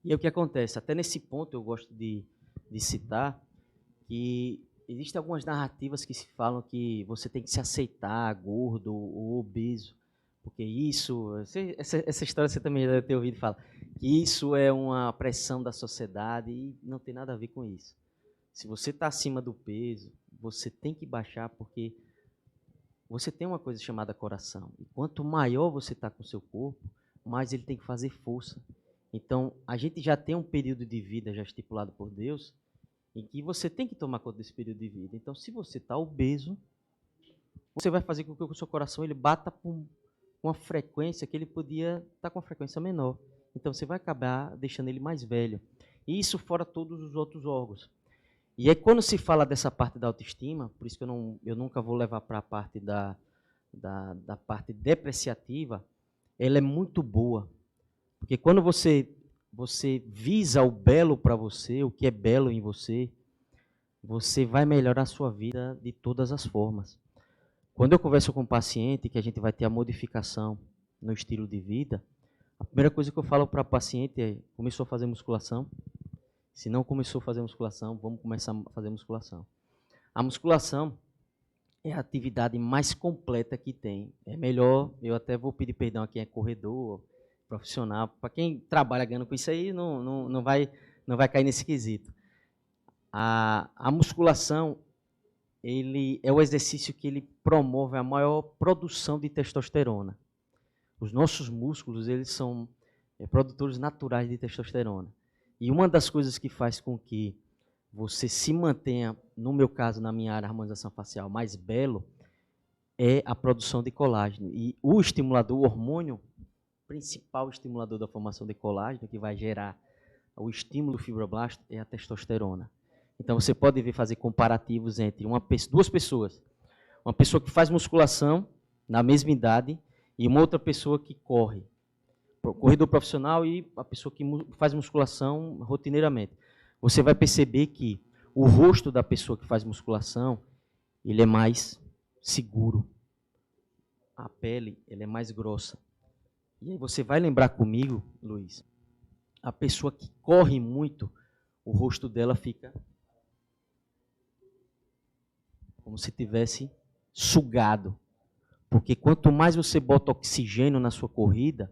E aí o que acontece? Até nesse ponto eu gosto de citar que existem algumas narrativas que se falam que você tem que se aceitar gordo ou obeso, porque essa história você também já deve ter ouvido falar, que isso é uma pressão da sociedade e não tem nada a ver com isso. Se você está acima do peso, você tem que baixar, porque você tem uma coisa chamada coração. E quanto maior você está com o seu corpo, mais ele tem que fazer força. Então, a gente já tem um período de vida já estipulado por Deus, em que você tem que tomar conta desse período de vida. Então, se você está obeso, você vai fazer com que o seu coração ele bata com uma frequência que ele podia estar com uma frequência menor. Então, você vai acabar deixando ele mais velho. E isso fora todos os outros órgãos. E aí, quando se fala dessa parte da autoestima, por isso que eu nunca vou levar para a parte da parte depreciativa, ela é muito boa. Porque quando você visa o belo para você, o que é belo em você, você vai melhorar a sua vida de todas as formas. Quando eu converso com um paciente que a gente vai ter a modificação no estilo de vida, a primeira coisa que eu falo para o paciente é: começou a fazer musculação? Se não começou a fazer musculação, vamos começar a fazer musculação. A musculação é a atividade mais completa que tem. É melhor, eu até vou pedir perdão a quem é corredor, profissional, para quem trabalha ganhando com isso aí, não vai cair nesse quesito. A musculação, ele é o exercício que ele promove a maior produção de testosterona. Os nossos músculos, eles são produtores naturais de testosterona. E uma das coisas que faz com que você se mantenha, no meu caso, na minha área, harmonização facial, mais belo, é a produção de colágeno. E o estimulador, o hormônio, principal estimulador da formação de colágeno, que vai gerar o estímulo do fibroblasto, é a testosterona. Então, você pode fazer comparativos entre duas pessoas. Uma pessoa que faz musculação, na mesma idade, e uma outra pessoa que corre. Corredor profissional e a pessoa que faz musculação rotineiramente. Você vai perceber que o rosto da pessoa que faz musculação, ele é mais seguro. A pele, ela é mais grossa. E aí você vai lembrar comigo, Luiz, a pessoa que corre muito, o rosto dela fica como se tivesse sugado. Porque quanto mais você bota oxigênio na sua corrida,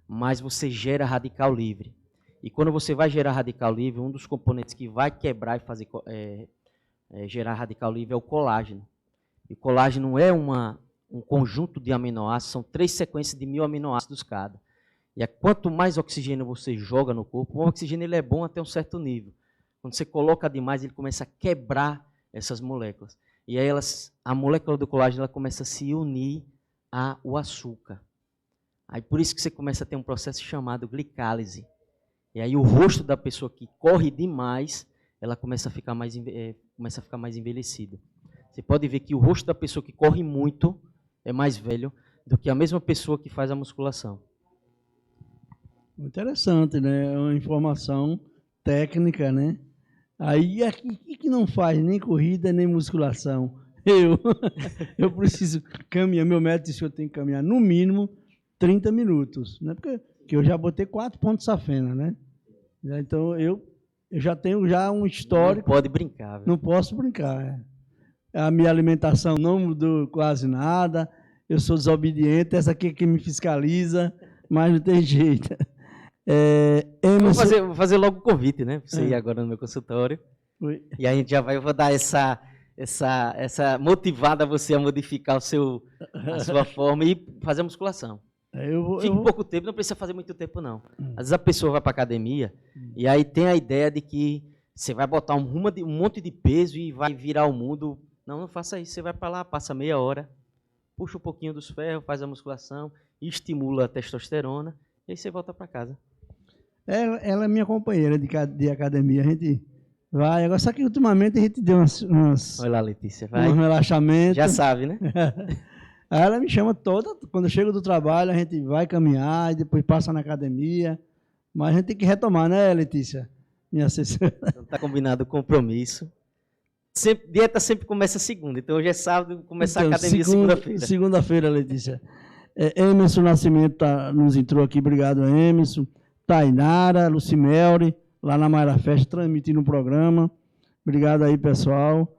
mais você gera radical livre. E quando você vai gerar radical livre, um dos componentes que vai quebrar e fazer gerar radical livre é o colágeno. E o colágeno é um conjunto de aminoácidos, são 3 sequências de 1000 aminoácidos cada. E quanto mais oxigênio você joga no corpo, o oxigênio ele é bom até um certo nível. Quando você coloca demais, ele começa a quebrar essas moléculas. E aí a molécula do colágeno ela começa a se unir ao açúcar. Aí por isso que você começa a ter um processo chamado glicálise. E aí o rosto da pessoa que corre demais, ela começa a ficar mais envelhecida. Você pode ver que o rosto da pessoa que corre muito é mais velho do que a mesma pessoa que faz a musculação. Interessante, né? É uma informação técnica, né? Aí aqui que não faz nem corrida, nem musculação. Eu preciso caminhar, meu médico disse que eu tenho que caminhar no mínimo 30 minutos, né? Porque eu já botei 4 pontos safena, né? Então eu já tenho um histórico. Não pode brincar. Viu? Não posso brincar. A minha alimentação não mudou quase nada. Eu sou desobediente, essa aqui é que me fiscaliza, mas não tem jeito. Vou fazer logo o convite, né? Pra você ir agora no meu consultório. Oi. E a gente eu vou dar essa motivada a você a modificar a sua forma e fazer a musculação. Fica pouco tempo, não precisa fazer muito tempo, não. Às vezes a pessoa vai para academia e aí tem a ideia de que você vai botar um monte de peso e vai virar o mundo. Não faça isso. Você vai para lá, passa meia hora, puxa um pouquinho dos ferros, faz a musculação, estimula a testosterona e aí você volta para casa. Ela é minha companheira de academia. A gente vai. Agora, só que ultimamente a gente deu umas Olha lá, Letícia, vai. Um relaxamento. Já sabe, né? Aí ela me chama quando eu chego do trabalho, a gente vai caminhar e depois passa na academia. Mas a gente tem que retomar, né, Letícia? Minha assessora. Então tá combinado o compromisso. Dieta sempre começa segunda, então hoje é sábado, começar a academia segunda-feira. Segunda-feira, Letícia. Emerson Nascimento nos entrou aqui, obrigado, Emerson. Tainara, Lucimelri, lá na Maiara Festa, transmitindo o programa. Obrigado aí, pessoal.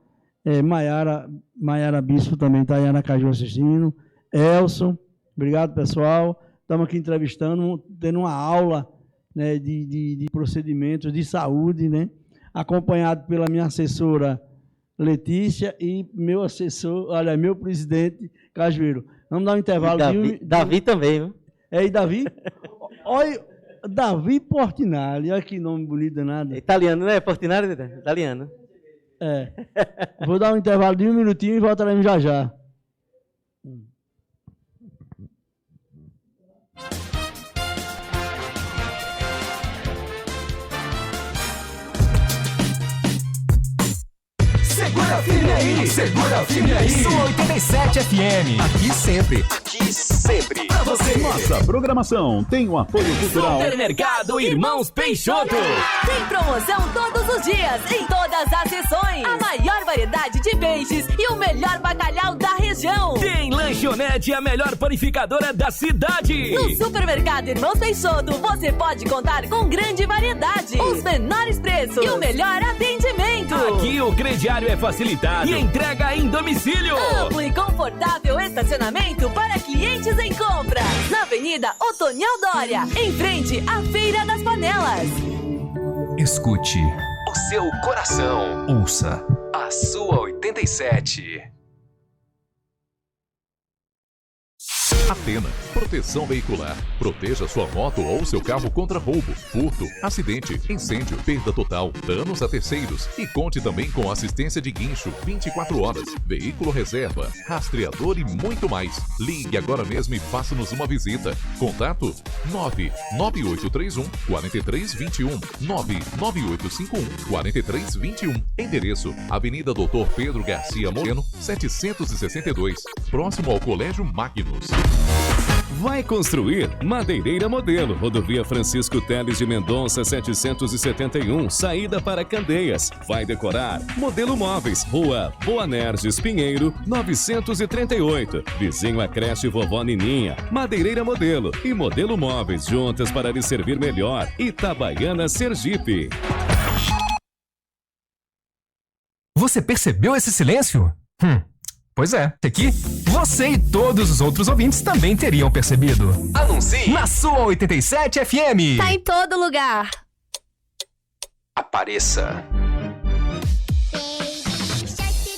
Maiara Bispo também está aí, Aracaju assistindo. Elson, obrigado, pessoal. Estamos aqui entrevistando, tendo uma aula, né, de procedimentos de saúde, né, acompanhado pela minha assessora Letícia e meu presidente Cajueiro. Vamos dar um intervalo. Davi também, viu? E Davi? Olha, Davi Portinari, olha que nome bonito danado. É italiano, não é? Portinari? Italiano. Vou dar um intervalo de 1 minutinho e voltaremos já já. Segura firme aí, segura firme aí. Sua 87 FM. Aqui sempre. Pra você. Nossa programação tem o apoio cultural. Supermercado Irmãos Peixoto. Tem promoção todos os dias, em todas as seções. A maior variedade de peixes e o melhor bacalhau da região. Tem lanchonete, a melhor panificadora da cidade. No Supermercado Irmãos Peixoto, você pode contar com grande variedade, os menores preços e o melhor atendimento. Aqui o crediário é facilitado e entrega em domicílio. Amplo e confortável estacionamento para clientes em compra. Na Avenida Otoniel Dória, em frente à Feira das Panelas. Escute o seu coração. Ouça a sua 87. Atena, proteção veicular. Proteja sua moto ou seu carro contra roubo, furto, acidente, incêndio, perda total, danos a terceiros. E conte também com assistência de guincho 24 horas, veículo reserva, rastreador e muito mais. Ligue agora mesmo e faça-nos uma visita. Contato 99831-4321, 99851-4321. Endereço: Avenida Doutor Pedro Garcia Moreno, 762, próximo ao Colégio Magnus. Vai construir? Madeireira Modelo, Rodovia Francisco Teles de Mendonça 771, saída para Candeias. Vai decorar? Modelo Móveis, Rua Boanerges Pinheiro, 938. Vizinho a creche Vovó Nininha. Madeireira Modelo e Modelo Móveis, juntas para lhe servir melhor. Itabaiana, Sergipe. Você percebeu esse silêncio? Pois é, aqui você e todos os outros ouvintes também teriam percebido. Anuncie na sua 87 FM. Tá em todo lugar. Apareça.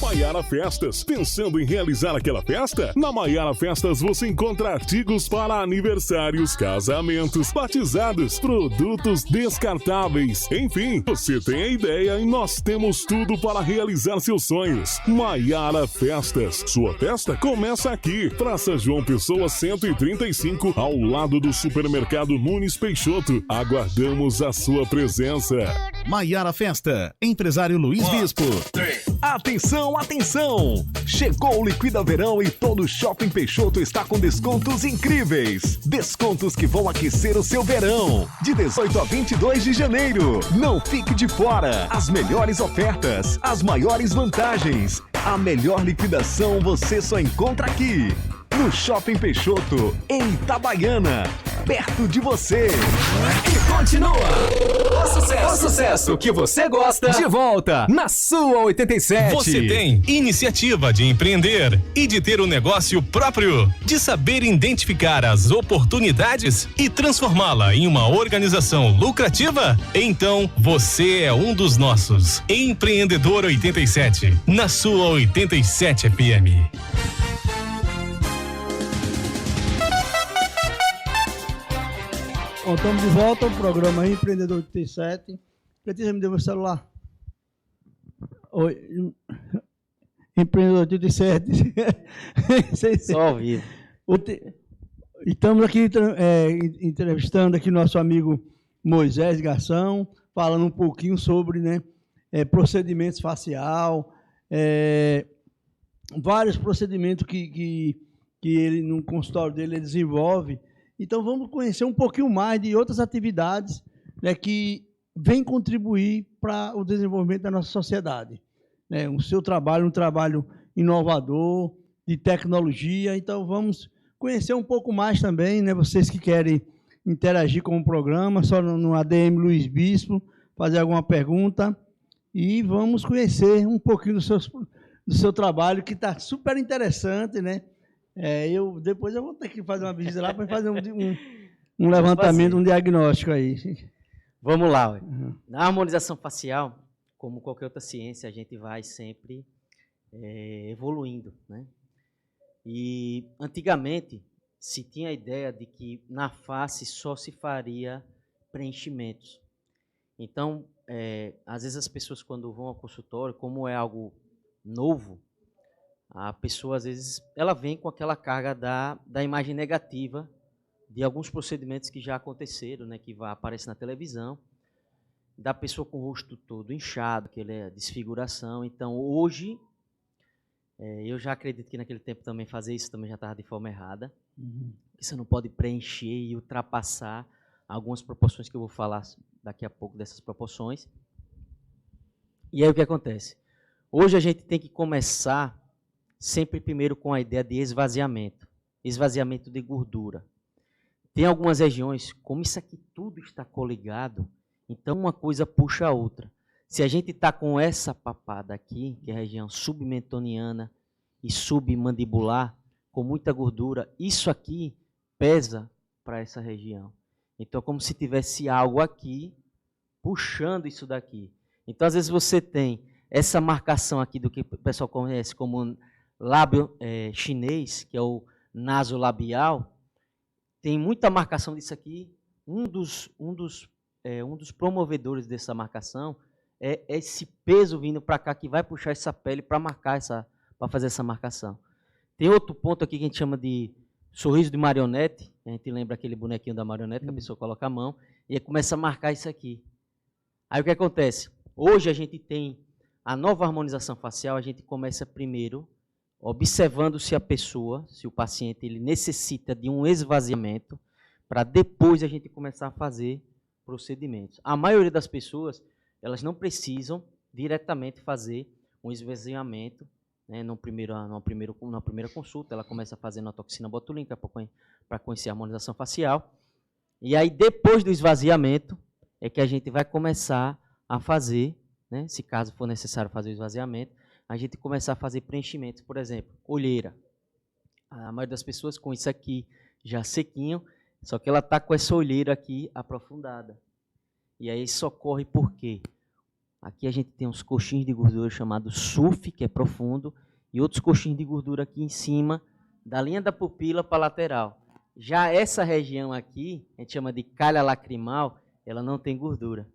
Maiara Festas. Pensando em realizar aquela festa? Na Maiara Festas você encontra artigos para aniversários, casamentos, batizados, produtos descartáveis. Enfim, você tem a ideia e nós temos tudo para realizar seus sonhos. Maiara Festas. Sua festa começa aqui. Praça João Pessoa 135, ao lado do Supermercado Nunes Peixoto. Aguardamos a sua presença. Maiara Festa. Empresário Luiz Bispo. 1, 2, Atenção, atenção! Chegou o Liquida Verão e todo Shopping Peixoto está com descontos incríveis. Descontos que vão aquecer o seu verão. De 18 a 22 de janeiro. Não fique de fora. As melhores ofertas, as maiores vantagens. A melhor liquidação você só encontra aqui. No Shopping Peixoto, em Itabaiana. Perto de você. E continua o sucesso que você gosta de volta na sua 87. Você tem iniciativa de empreender e de ter um negócio próprio, de saber identificar as oportunidades e transformá-la em uma organização lucrativa? Então você é um dos nossos. Empreendedor 87, na sua 87 FM. Bom, estamos de volta ao programa Empreendedor 87. Letícia, me deu meu celular. Oi. Empreendedor 87. Só ao vivo. Estamos aqui entrevistando aqui nosso amigo Moisés Garção, falando um pouquinho sobre, né, procedimentos facial, vários procedimentos que ele, no consultório dele, ele desenvolve. Então, vamos conhecer um pouquinho mais de outras atividades, né, que vêm contribuir para o desenvolvimento da nossa sociedade. Né? O seu trabalho, um trabalho inovador, de tecnologia. Então, vamos conhecer um pouco mais também, né, vocês que querem interagir com o programa, só no ADM Luiz Bispo, fazer alguma pergunta. E vamos conhecer um pouquinho do seu trabalho, que está super interessante, né? Depois eu vou ter que fazer uma visita lá para fazer um levantamento, um diagnóstico aí. Vamos lá. Na harmonização facial, como qualquer outra ciência, a gente vai sempre evoluindo, né? E antigamente se tinha a ideia de que na face só se faria preenchimentos. Então, às vezes as pessoas, quando vão ao consultório, como é algo novo, a pessoa, às vezes, ela vem com aquela carga da imagem negativa de alguns procedimentos que já aconteceram, né, que aparecem na televisão, da pessoa com o rosto todo inchado, que ele é desfiguração. Então, hoje, eu já acredito que naquele tempo também fazer isso também já estava de forma errada. Que você não pode preencher e ultrapassar algumas proporções que eu vou falar daqui a pouco dessas proporções. E aí o que acontece? Hoje a gente tem que começar sempre primeiro com a ideia de esvaziamento de gordura. Tem algumas regiões, como isso aqui tudo está coligado, então uma coisa puxa a outra. Se a gente está com essa papada aqui, que é a região submentoniana e submandibular, com muita gordura, isso aqui pesa para essa região. Então é como se tivesse algo aqui puxando isso daqui. Então, às vezes, você tem essa marcação aqui do que o pessoal conhece como lábio chinês, que é o nasolabial, tem muita marcação disso aqui. Um dos promovedores dessa marcação é esse peso vindo para cá, que vai puxar essa pele para marcar para fazer essa marcação. Tem outro ponto aqui que a gente chama de sorriso de marionete. A gente lembra aquele bonequinho da marionete, que a pessoa coloca a mão e começa a marcar isso aqui. Aí o que acontece? Hoje a gente tem a nova harmonização facial, a gente começa primeiro observando se a pessoa, se o paciente, ele necessita de um esvaziamento, para depois a gente começar a fazer procedimentos. A maioria das pessoas, elas não precisam diretamente fazer um esvaziamento, né, na primeira consulta. Ela começa fazendo a toxina botulínica para conhecer a harmonização facial. E aí, depois do esvaziamento, é que a gente vai começar a fazer, né, se caso for necessário fazer o esvaziamento, a gente começar a fazer preenchimentos. Por exemplo, olheira. A maioria das pessoas com isso aqui já sequinho, só que ela está com essa olheira aqui aprofundada. E aí isso ocorre por quê? Aqui a gente tem uns coxinhos de gordura chamados SUF, que é profundo, e outros coxinhos de gordura aqui em cima, da linha da pupila para a lateral. Já essa região aqui, a gente chama de calha lacrimal, ela não tem gordura.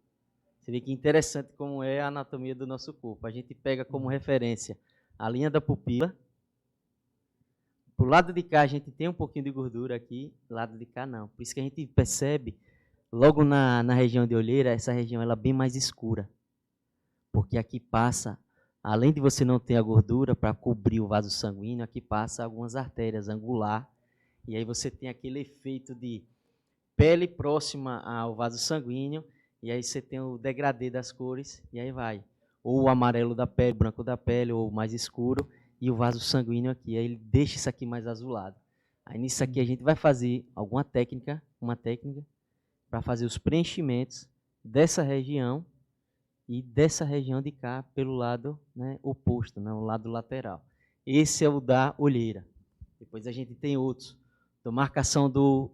Você vê que interessante como é a anatomia do nosso corpo. A gente pega como referência a linha da pupila. Para o lado de cá a gente tem um pouquinho de gordura aqui, do lado de cá não. Por isso que a gente percebe, logo na região de olheira, essa região ela é bem mais escura. Porque aqui passa além de você não ter a gordura para cobrir o vaso sanguíneo, aqui passa algumas artérias angular, e aí você tem aquele efeito de pele próxima ao vaso sanguíneo, e aí você tem o degradê das cores, e aí vai. Ou o amarelo da pele, o branco da pele, ou mais escuro, e o vaso sanguíneo aqui. Aí ele deixa isso aqui mais azulado. Aí nisso aqui a gente vai fazer uma técnica para fazer os preenchimentos dessa região e dessa região de cá pelo lado, né, oposto, né, o lado lateral. Esse é o da olheira. Depois a gente tem outros. Então, marcação do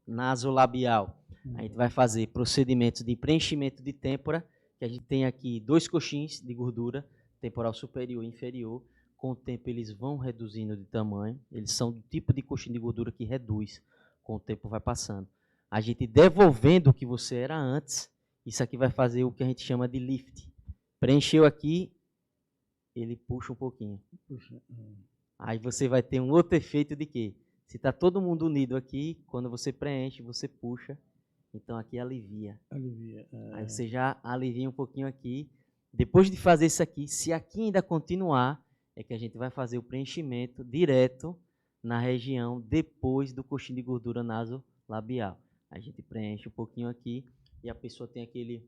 nasolabial. A gente vai fazer procedimentos de preenchimento de têmpora, que a gente tem aqui 2 coxins de gordura, temporal superior e inferior. Com o tempo eles vão reduzindo de tamanho. Eles são do tipo de coxinha de gordura que reduz. Com o tempo vai passando. A gente devolvendo o que você era antes, isso aqui vai fazer o que a gente chama de lift. Preencheu aqui, ele puxa um pouquinho. Aí você vai ter um outro efeito de quê? Se está todo mundo unido aqui, quando você preenche, você puxa, então aqui alivia. Aí você já alivia um pouquinho aqui. Depois de fazer isso aqui, se aqui ainda continuar, é que a gente vai fazer o preenchimento direto na região depois do coxinho de gordura nasolabial. A gente preenche um pouquinho aqui e a pessoa tem aquele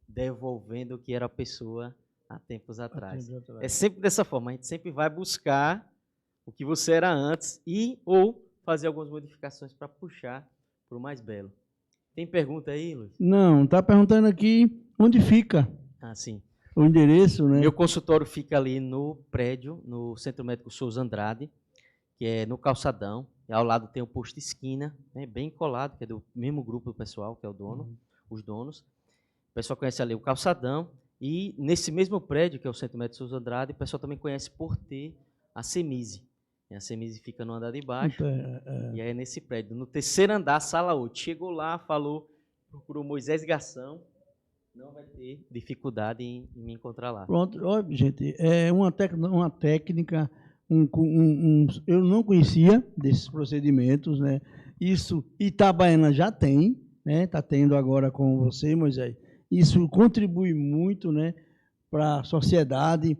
devolvendo o que era a pessoa há tempos atrás. É sempre dessa forma, a gente sempre vai buscar o que você era antes e ou fazer algumas modificações para puxar para o mais belo. Tem pergunta aí, Luiz? Não, está perguntando aqui onde fica. Ah, sim. O endereço, né? Meu consultório fica ali no prédio, no Centro Médico Souza Andrade, que é no Calçadão. E ao lado tem o posto esquina, né, bem colado, que é do mesmo grupo do pessoal, que é o dono, os donos. O pessoal conhece ali o Calçadão. E nesse mesmo prédio, que é o Centro Médico Souza Andrade, o pessoal também conhece por ter a Semise. E a Semise fica no andar de baixo. E aí é nesse prédio. No 3º andar, sala 8. Chegou lá, falou, procurou Moisés Garção. Não vai ter dificuldade em me encontrar lá. Pronto, ó, gente, é uma técnica, eu não conhecia desses procedimentos, né? Isso Itabaiana já tem, né? Está tendo agora com você, Moisés. Isso contribui muito, né, para a sociedade.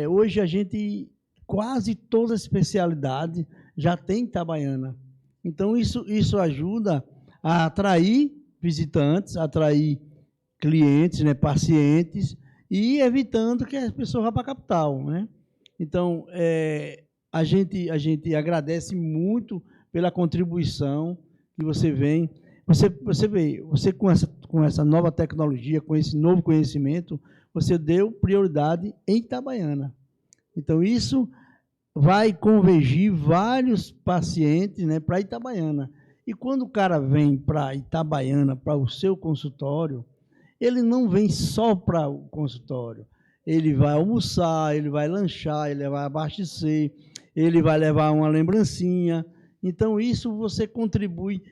Hoje a gente, quase toda a especialidade já tem Itabaiana. Então isso ajuda a atrair visitantes, atrair clientes, né, pacientes, e evitando que as pessoas vá para a capital, né? Então, a gente agradece muito pela contribuição que você vem. Você vê, você com essa nova tecnologia, com esse novo conhecimento, você deu prioridade em Itabaiana. Então, isso vai convergir vários pacientes, né, para Itabaiana. E quando o cara vem para Itabaiana, para o seu consultório, ele não vem só para o consultório. Ele vai almoçar, ele vai lanchar, ele vai abastecer, ele vai levar uma lembrancinha. Então, isso você contribui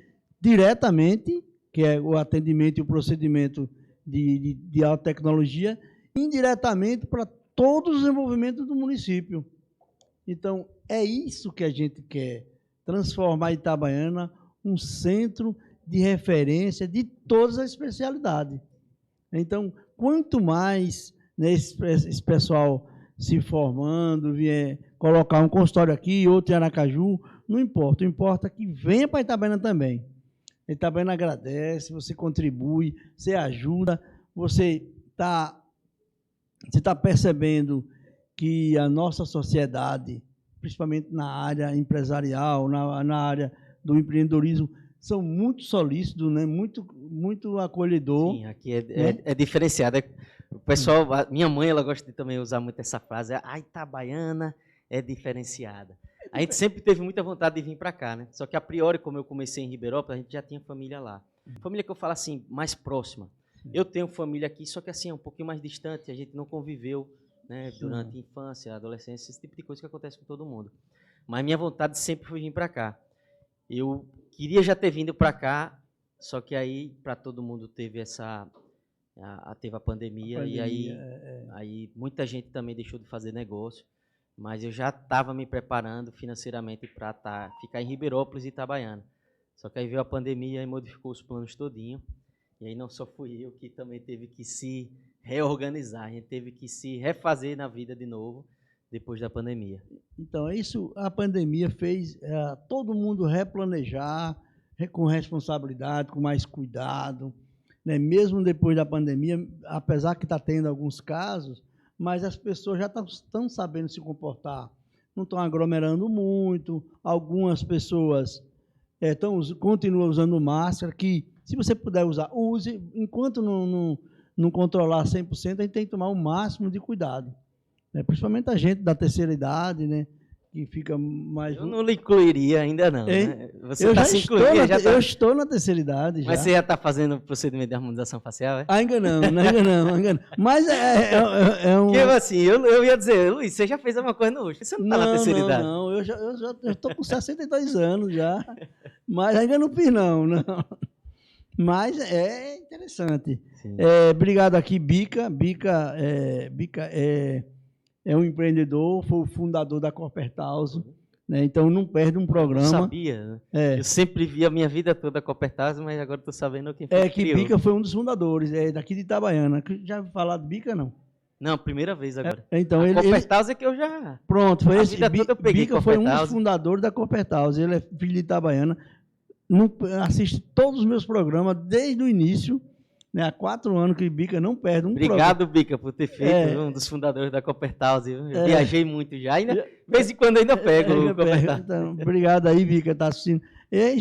diretamente, que é o atendimento e o procedimento de alta tecnologia, indiretamente para todo o desenvolvimento do município. Então, é isso que a gente quer, transformar Itabaiana um centro de referência de todas as especialidades. Então, quanto mais, né, esse pessoal se formando, vier colocar um consultório aqui, outro em Aracaju, não importa. O importa é que venha para Itabaiana também. Itabaiana agradece, você contribui, você ajuda, você está percebendo que a nossa sociedade, principalmente na área empresarial, na área do empreendedorismo, são muito solícitos, né? muito acolhedor. Sim, aqui é diferenciado. O pessoal, minha mãe, ela gosta de também usar muito essa frase, a Itabaiana é diferenciada. A gente sempre teve muita vontade de vir para cá, né? Só que a priori, como eu comecei em Ribeirópolis, a gente já tinha família lá. Família que eu falo assim, mais próxima. Eu tenho família aqui, só que assim, é um pouquinho mais distante, a gente não conviveu, né, durante a infância, a adolescência, esse tipo de coisa que acontece com todo mundo. Mas minha vontade sempre foi vir para cá. Eu queria já ter vindo para cá, só que aí, para todo mundo, teve teve a pandemia e aí muita gente também deixou de fazer negócio. Mas eu já estava me preparando financeiramente para ficar em Ribeirópolis e Itabaiana. Só que aí veio a pandemia e modificou os planos todinho. E aí não só fui eu que também teve que se reorganizar, a gente teve que se refazer na vida de novo depois da pandemia. Então, isso a pandemia fez todo mundo replanejar com responsabilidade, com mais cuidado, né? Mesmo depois da pandemia, apesar que está tendo alguns casos, mas as pessoas já estão sabendo se comportar, não estão aglomerando muito, algumas pessoas continuam usando máscara, que se você puder usar, use, enquanto não controlar 100%, a gente tem que tomar o máximo de cuidado, né? Principalmente a gente da terceira idade, né? Que fica mais... Eu não lhe incluiria ainda não, né? Você está se incluindo, eu estou na terceira idade já. Mas você já está fazendo o procedimento de harmonização facial, é? Ainda não. Mas é um... Porque assim, eu ia dizer, Luiz, você já fez alguma coisa no rosto, você não está na terceira idade. Não, eu estou com 62 anos já, mas ainda não fiz não. Mas é interessante. Obrigado aqui, Bica. Bica é um empreendedor, foi o fundador da Copperthouse, né? Então não perde um programa. Eu sabia, né? Eu sempre vi a minha vida toda a Copperthouse, mas agora estou sabendo quem foi que criou. Bica foi um dos fundadores, daqui de Itabaiana. Já ouviu falar de Bica, não? Não, primeira vez agora. Então, a Copperthouse é que eu já... Pronto, foi esse. Bica foi um dos fundadores da Copperthouse. Ele é filho de Itabaiana. Assiste todos os meus programas desde o início. Né, há 4 anos que Bica não perde um programa. Obrigado, Bica, por ter feito um dos fundadores da Copperthouse. Eu viajei muito já, de vez em quando ainda pego o Copperthouse. Então, obrigado aí, Bica, está assistindo. E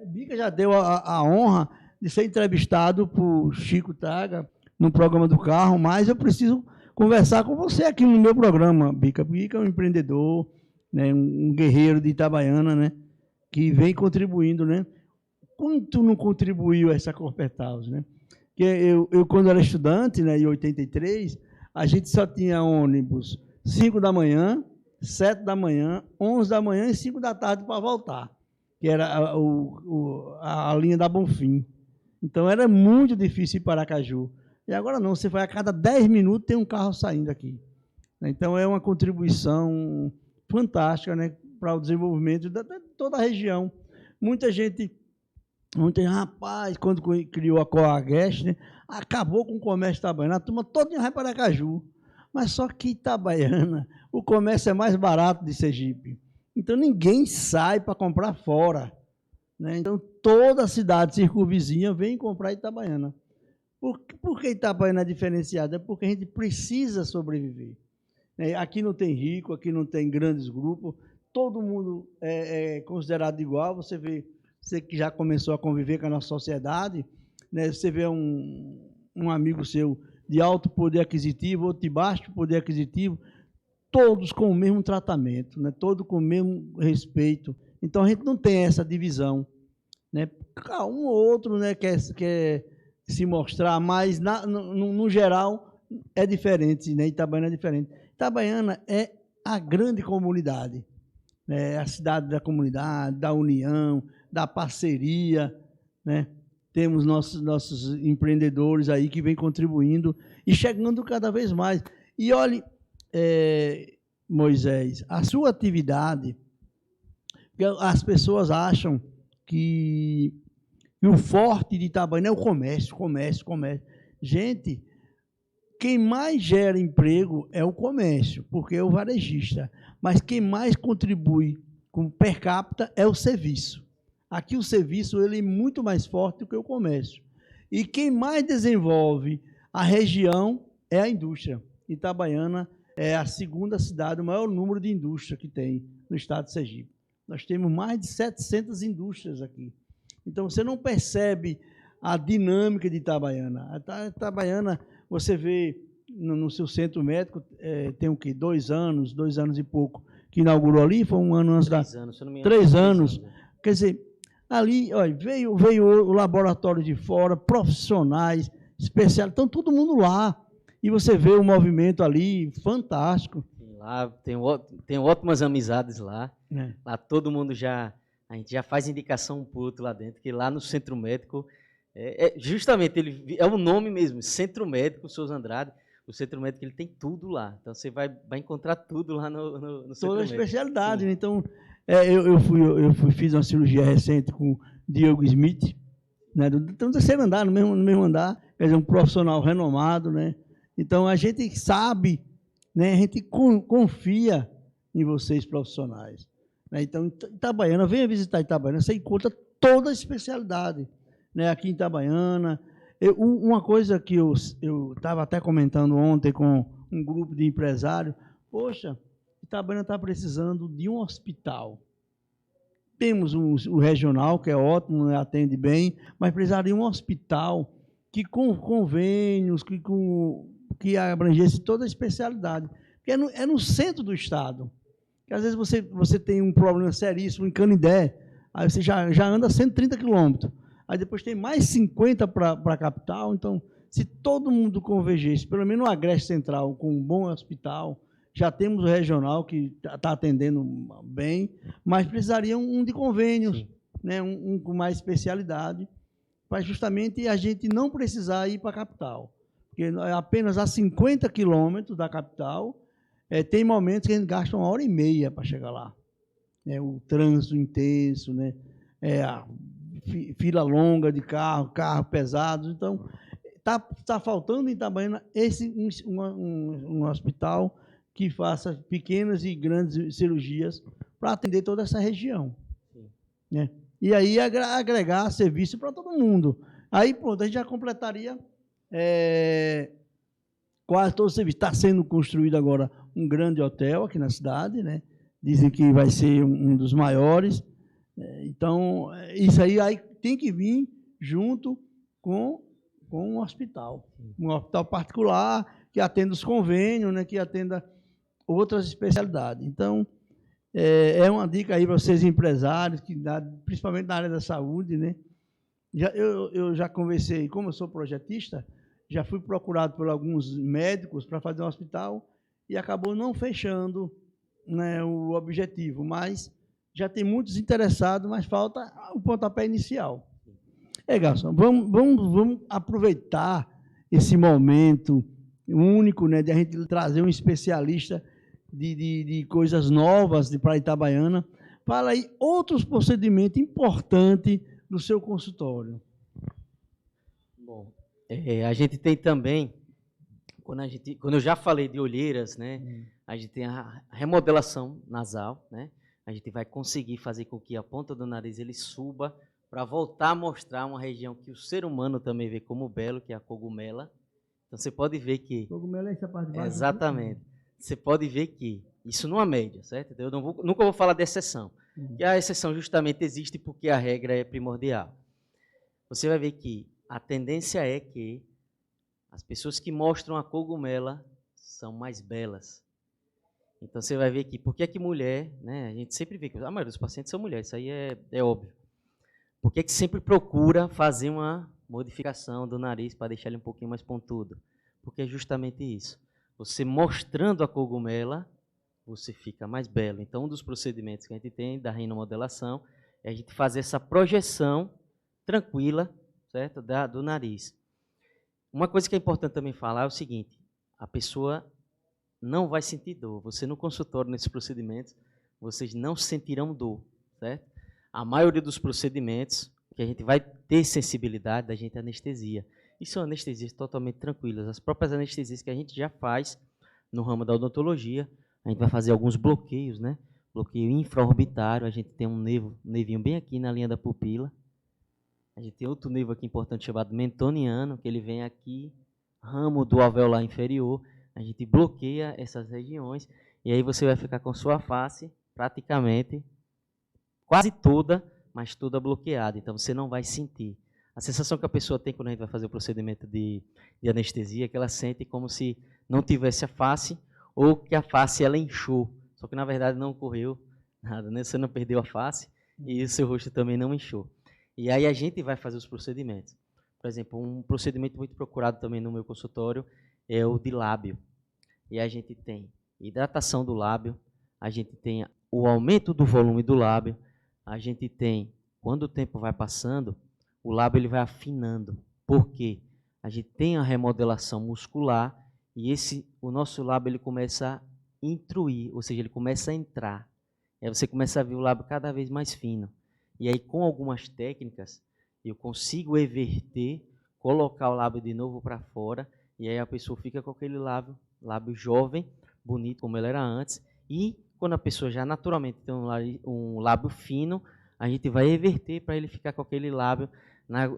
Bica já deu a honra de ser entrevistado por Chico Taga no programa do carro, mas eu preciso conversar com você aqui no meu programa, Bica. Bica é um empreendedor, né, um guerreiro de Itabaiana, né, que vem contribuindo, né? Quanto não contribuiu essa Copperthouse, né? Porque eu quando era estudante, né, em 83, a gente só tinha ônibus 5 da manhã, 7 da manhã, 11 da manhã e 5 da tarde para voltar, que era a linha da Bonfim. Então, era muito difícil ir para Aracaju. E agora não, você vai a cada 10 minutos tem um carro saindo aqui. Então, é uma contribuição fantástica, né, para o desenvolvimento de toda a região. Muita gente, rapaz, quando criou a Coagest, né, acabou com o comércio itabaiana, a turma toda vai para Aracaju. Mas só que Itabaiana, o comércio é mais barato de Sergipe. Então, ninguém sai para comprar fora, né? Então, toda a cidade circunvizinha vem comprar Itabaiana. Por que Itabaiana é diferenciada? É porque a gente precisa sobreviver. Aqui não tem rico, aqui não tem grandes grupos, todo mundo é considerado igual. Você vê, você que já começou a conviver com a nossa sociedade, né? Você vê um amigo seu de alto poder aquisitivo, outro de baixo poder aquisitivo, todos com o mesmo tratamento, né? Todos com o mesmo respeito. Então, a gente não tem essa divisão, né? Um ou outro, né, quer se mostrar, mas no geral é diferente, né? Itabaiana é diferente. Itabaiana é a grande comunidade, né? A cidade da comunidade, da união, da parceria, né? Temos nossos empreendedores aí que vêm contribuindo e chegando cada vez mais. E olhe, Moisés, a sua atividade, as pessoas acham que o forte de Itabaiana é o comércio. Gente, quem mais gera emprego é o comércio, porque é o varejista. Mas quem mais contribui com per capita é o serviço. Aqui o serviço ele é muito mais forte do que o comércio. E quem mais desenvolve a região é a indústria. Itabaiana é a segunda cidade, o maior número de indústria que tem no estado de Sergipe. Nós temos mais de 700 indústrias aqui. Então, você não percebe a dinâmica de Itabaiana. Itabaiana, você vê no seu centro médico, tem o quê? 2 anos e pouco, que inaugurou ali, foi um ano antes 3 anos, se eu não me engano. 3 anos. Quer dizer, ali olha, veio o laboratório de fora, profissionais, especiais, estão todo mundo lá. E você vê o movimento ali, fantástico. Lá tem ótimas amizades lá. Lá todo mundo a gente já faz indicação para o outro lá dentro, que lá no centro médico, justamente, ele é o nome mesmo, Centro Médico Souza Andrade. O centro médico ele tem tudo lá. Então, você vai encontrar tudo lá no centro médico. Toda a especialidade. Né? Então, fiz uma cirurgia recente com Diogo Smith, né, no terceiro andar, no mesmo andar, quer dizer, um profissional renomado, né? Então, a gente sabe, né, a gente confia em vocês, profissionais. Né? Então, Itabaiana, venha visitar Itabaiana, você encontra toda a especialidade, né, aqui em Itabaiana. Uma coisa que eu estava até comentando ontem com um grupo de empresários, poxa, Itabaiana está precisando de um hospital. Temos o regional, que é ótimo, né, atende bem, mas precisaria de um hospital que com convênios, que abrangesse toda a especialidade. Porque é no centro do estado. Porque, às vezes você tem um problema seríssimo em Canindé, aí você já anda 130 quilômetros. Aí depois tem mais 50 para a capital. Então, se todo mundo convergesse, pelo menos o Agreste Central, com um bom hospital, já temos o regional que está atendendo bem, mas precisaria um de convênios, né, um com mais especialidade, para justamente a gente não precisar ir para a capital. Porque apenas a 50 quilômetros da capital, tem momentos que a gente gasta 1h30 para chegar lá. O trânsito intenso, né, a fila longa de carros pesados. Então, está faltando em Itabaiana um hospital que faça pequenas e grandes cirurgias para atender toda essa região. Né? E aí agregar serviço para todo mundo. Aí, pronto, a gente já completaria quase todo o serviço. Está sendo construído agora um grande hotel aqui na cidade, né? Dizem que vai ser um dos maiores. Então, isso aí tem que vir junto com um hospital particular, que atenda os convênios, né? Que atenda outras especialidades. Então, é uma dica aí para vocês empresários, principalmente na área da saúde, né? Eu já conversei, como eu sou projetista, já fui procurado por alguns médicos para fazer um hospital e acabou não fechando, né, o objetivo, mas já tem muitos interessados, mas falta o pontapé inicial. Garçom, vamos aproveitar esse momento único, né, de a gente trazer um especialista de coisas novas para Itabaiana. Fala aí outros procedimentos importantes do seu consultório. Bom, a gente tem também, quando eu já falei de olheiras, né, a gente tem a remodelação nasal, né? A gente vai conseguir fazer com que a ponta do nariz ele suba para voltar a mostrar uma região que o ser humano também vê como belo, que é a cogumela. Então, você pode ver que... Cogumela é essa parte de baixo. Exatamente. Você pode ver que, isso numa média, certo? Eu nunca vou falar de exceção. E a exceção justamente existe porque a regra é primordial. Você vai ver que a tendência é que as pessoas que mostram a cogumela são mais belas. Então, você vai ver que, por que mulher, né, a gente sempre vê que a maioria dos pacientes são mulheres, isso aí é óbvio. Por que sempre procura fazer uma modificação do nariz para deixar ele um pouquinho mais pontudo? Porque é justamente isso. Você mostrando a cogumela, você fica mais belo. Então, um dos procedimentos que a gente tem da rinomodelação é a gente fazer essa projeção tranquila, certo, do nariz. Uma coisa que é importante também falar é o seguinte, a pessoa não vai sentir dor. Você no consultório, nesses procedimentos, vocês não sentirão dor, certo? A maioria dos procedimentos que a gente vai ter sensibilidade, da gente é anestesia. E são anestesias totalmente tranquilas. As próprias anestesias que a gente já faz no ramo da odontologia, a gente vai fazer alguns bloqueios, né? Bloqueio infraorbitário, a gente tem um nevinho bem aqui na linha da pupila. A gente tem outro nervo aqui importante chamado mentoniano, que ele vem aqui, ramo do alveolar inferior. A gente bloqueia essas regiões e aí você vai ficar com sua face praticamente quase toda, mas toda bloqueada. Então, você não vai sentir. A sensação que a pessoa tem quando a gente vai fazer o procedimento de anestesia é que ela sente como se não tivesse a face ou que a face ela inchou. Só que, na verdade, não ocorreu nada, né? Você não perdeu a face e o seu rosto também não inchou. E aí a gente vai fazer os procedimentos. Por exemplo, um procedimento muito procurado também no meu consultório é o de lábio. E a gente tem hidratação do lábio, a gente tem o aumento do volume do lábio, a gente tem, quando o tempo vai passando, o lábio ele vai afinando. Por quê? A gente tem a remodelação muscular e o nosso lábio ele começa a intruir, ou seja, ele começa a entrar. E aí você começa a ver o lábio cada vez mais fino. E aí, com algumas técnicas, eu consigo everter, colocar o lábio de novo para fora, e aí a pessoa fica com aquele lábio jovem, bonito como ele era antes, e quando a pessoa já naturalmente tem um lábio fino, a gente vai everter para ele ficar com aquele lábio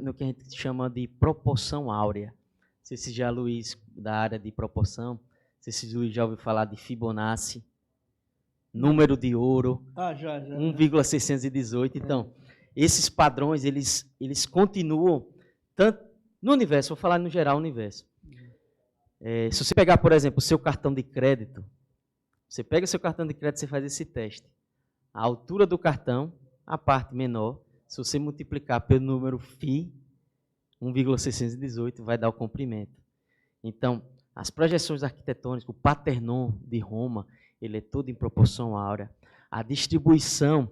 no que a gente chama de proporção áurea. Não sei se já Luiz, da área de proporção, não sei se Luiz já ouviu falar de Fibonacci, número de ouro, já. 1,618. Então, esses padrões, eles continuam tanto no universo, vou falar no geral, universo. Se você pegar, por exemplo, o seu cartão de crédito, você pega o seu cartão de crédito e você faz esse teste. A altura do cartão, a parte menor, se você multiplicar pelo número φ, 1,618, vai dar o comprimento. Então, as projeções arquitetônicas, o Parthenon de Roma, ele é todo em proporção áurea. A distribuição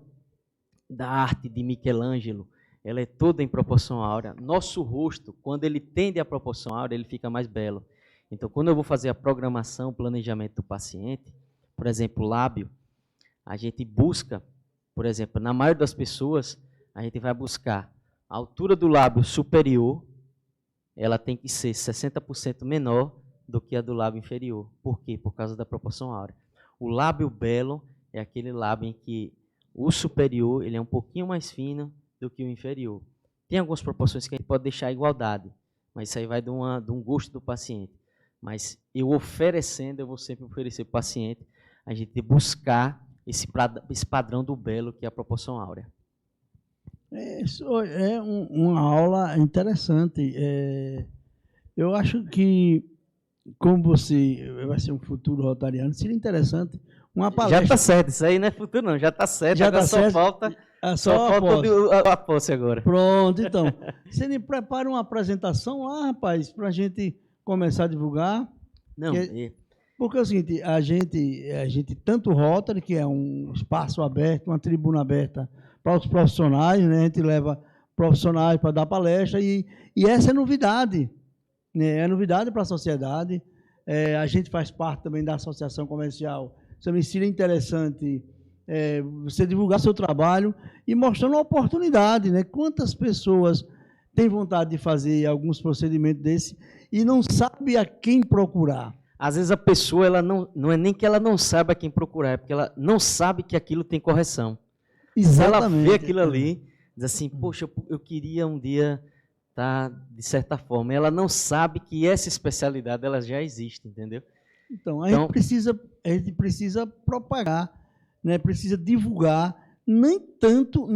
da arte de Michelangelo, ela é toda em proporção áurea. Nosso rosto, quando ele tende à proporção áurea, ele fica mais belo. Então, quando eu vou fazer a programação, o planejamento do paciente, por exemplo, lábio, a gente busca, por exemplo, na maioria das pessoas, a gente vai buscar a altura do lábio superior, ela tem que ser 60% menor do que a do lábio inferior. Por quê? Por causa da proporção áurea. O lábio belo é aquele lábio em que o superior ele é um pouquinho mais fino do que o inferior. Tem algumas proporções que a gente pode deixar igualdade, mas isso aí vai de um gosto do paciente. Mas eu oferecendo, eu vou sempre oferecer para o paciente a gente buscar esse padrão do belo, que é a proporção áurea. Isso é uma aula interessante. Eu acho que, como você vai ser um futuro rotariano, seria interessante uma palestra. Já está certo, isso aí não é futuro não, já está certo, já agora tá certo. Só falta a posse agora. Pronto, então. Você me prepara uma apresentação lá, rapaz, para a gente começar a divulgar. Não, porque é o seguinte, a gente tanto o Rotary, que é um espaço aberto, uma tribuna aberta para os profissionais, né? A gente leva profissionais para dar palestra e essa é novidade, né? É novidade para a sociedade. A gente faz parte também da associação comercial. Também seria interessante você divulgar seu trabalho e mostrando uma oportunidade, né? Quantas pessoas têm vontade de fazer alguns procedimentos desses e não sabe a quem procurar. Às vezes a pessoa ela não é nem que ela não saiba a quem procurar, é porque ela não sabe que aquilo tem correção. Exatamente. Ela vê aquilo ali, diz assim, poxa, eu queria um dia estar de certa forma. Ela não sabe que essa especialidade ela já existe, entendeu? Então, a gente precisa propagar, né? Precisa divulgar, nem tanto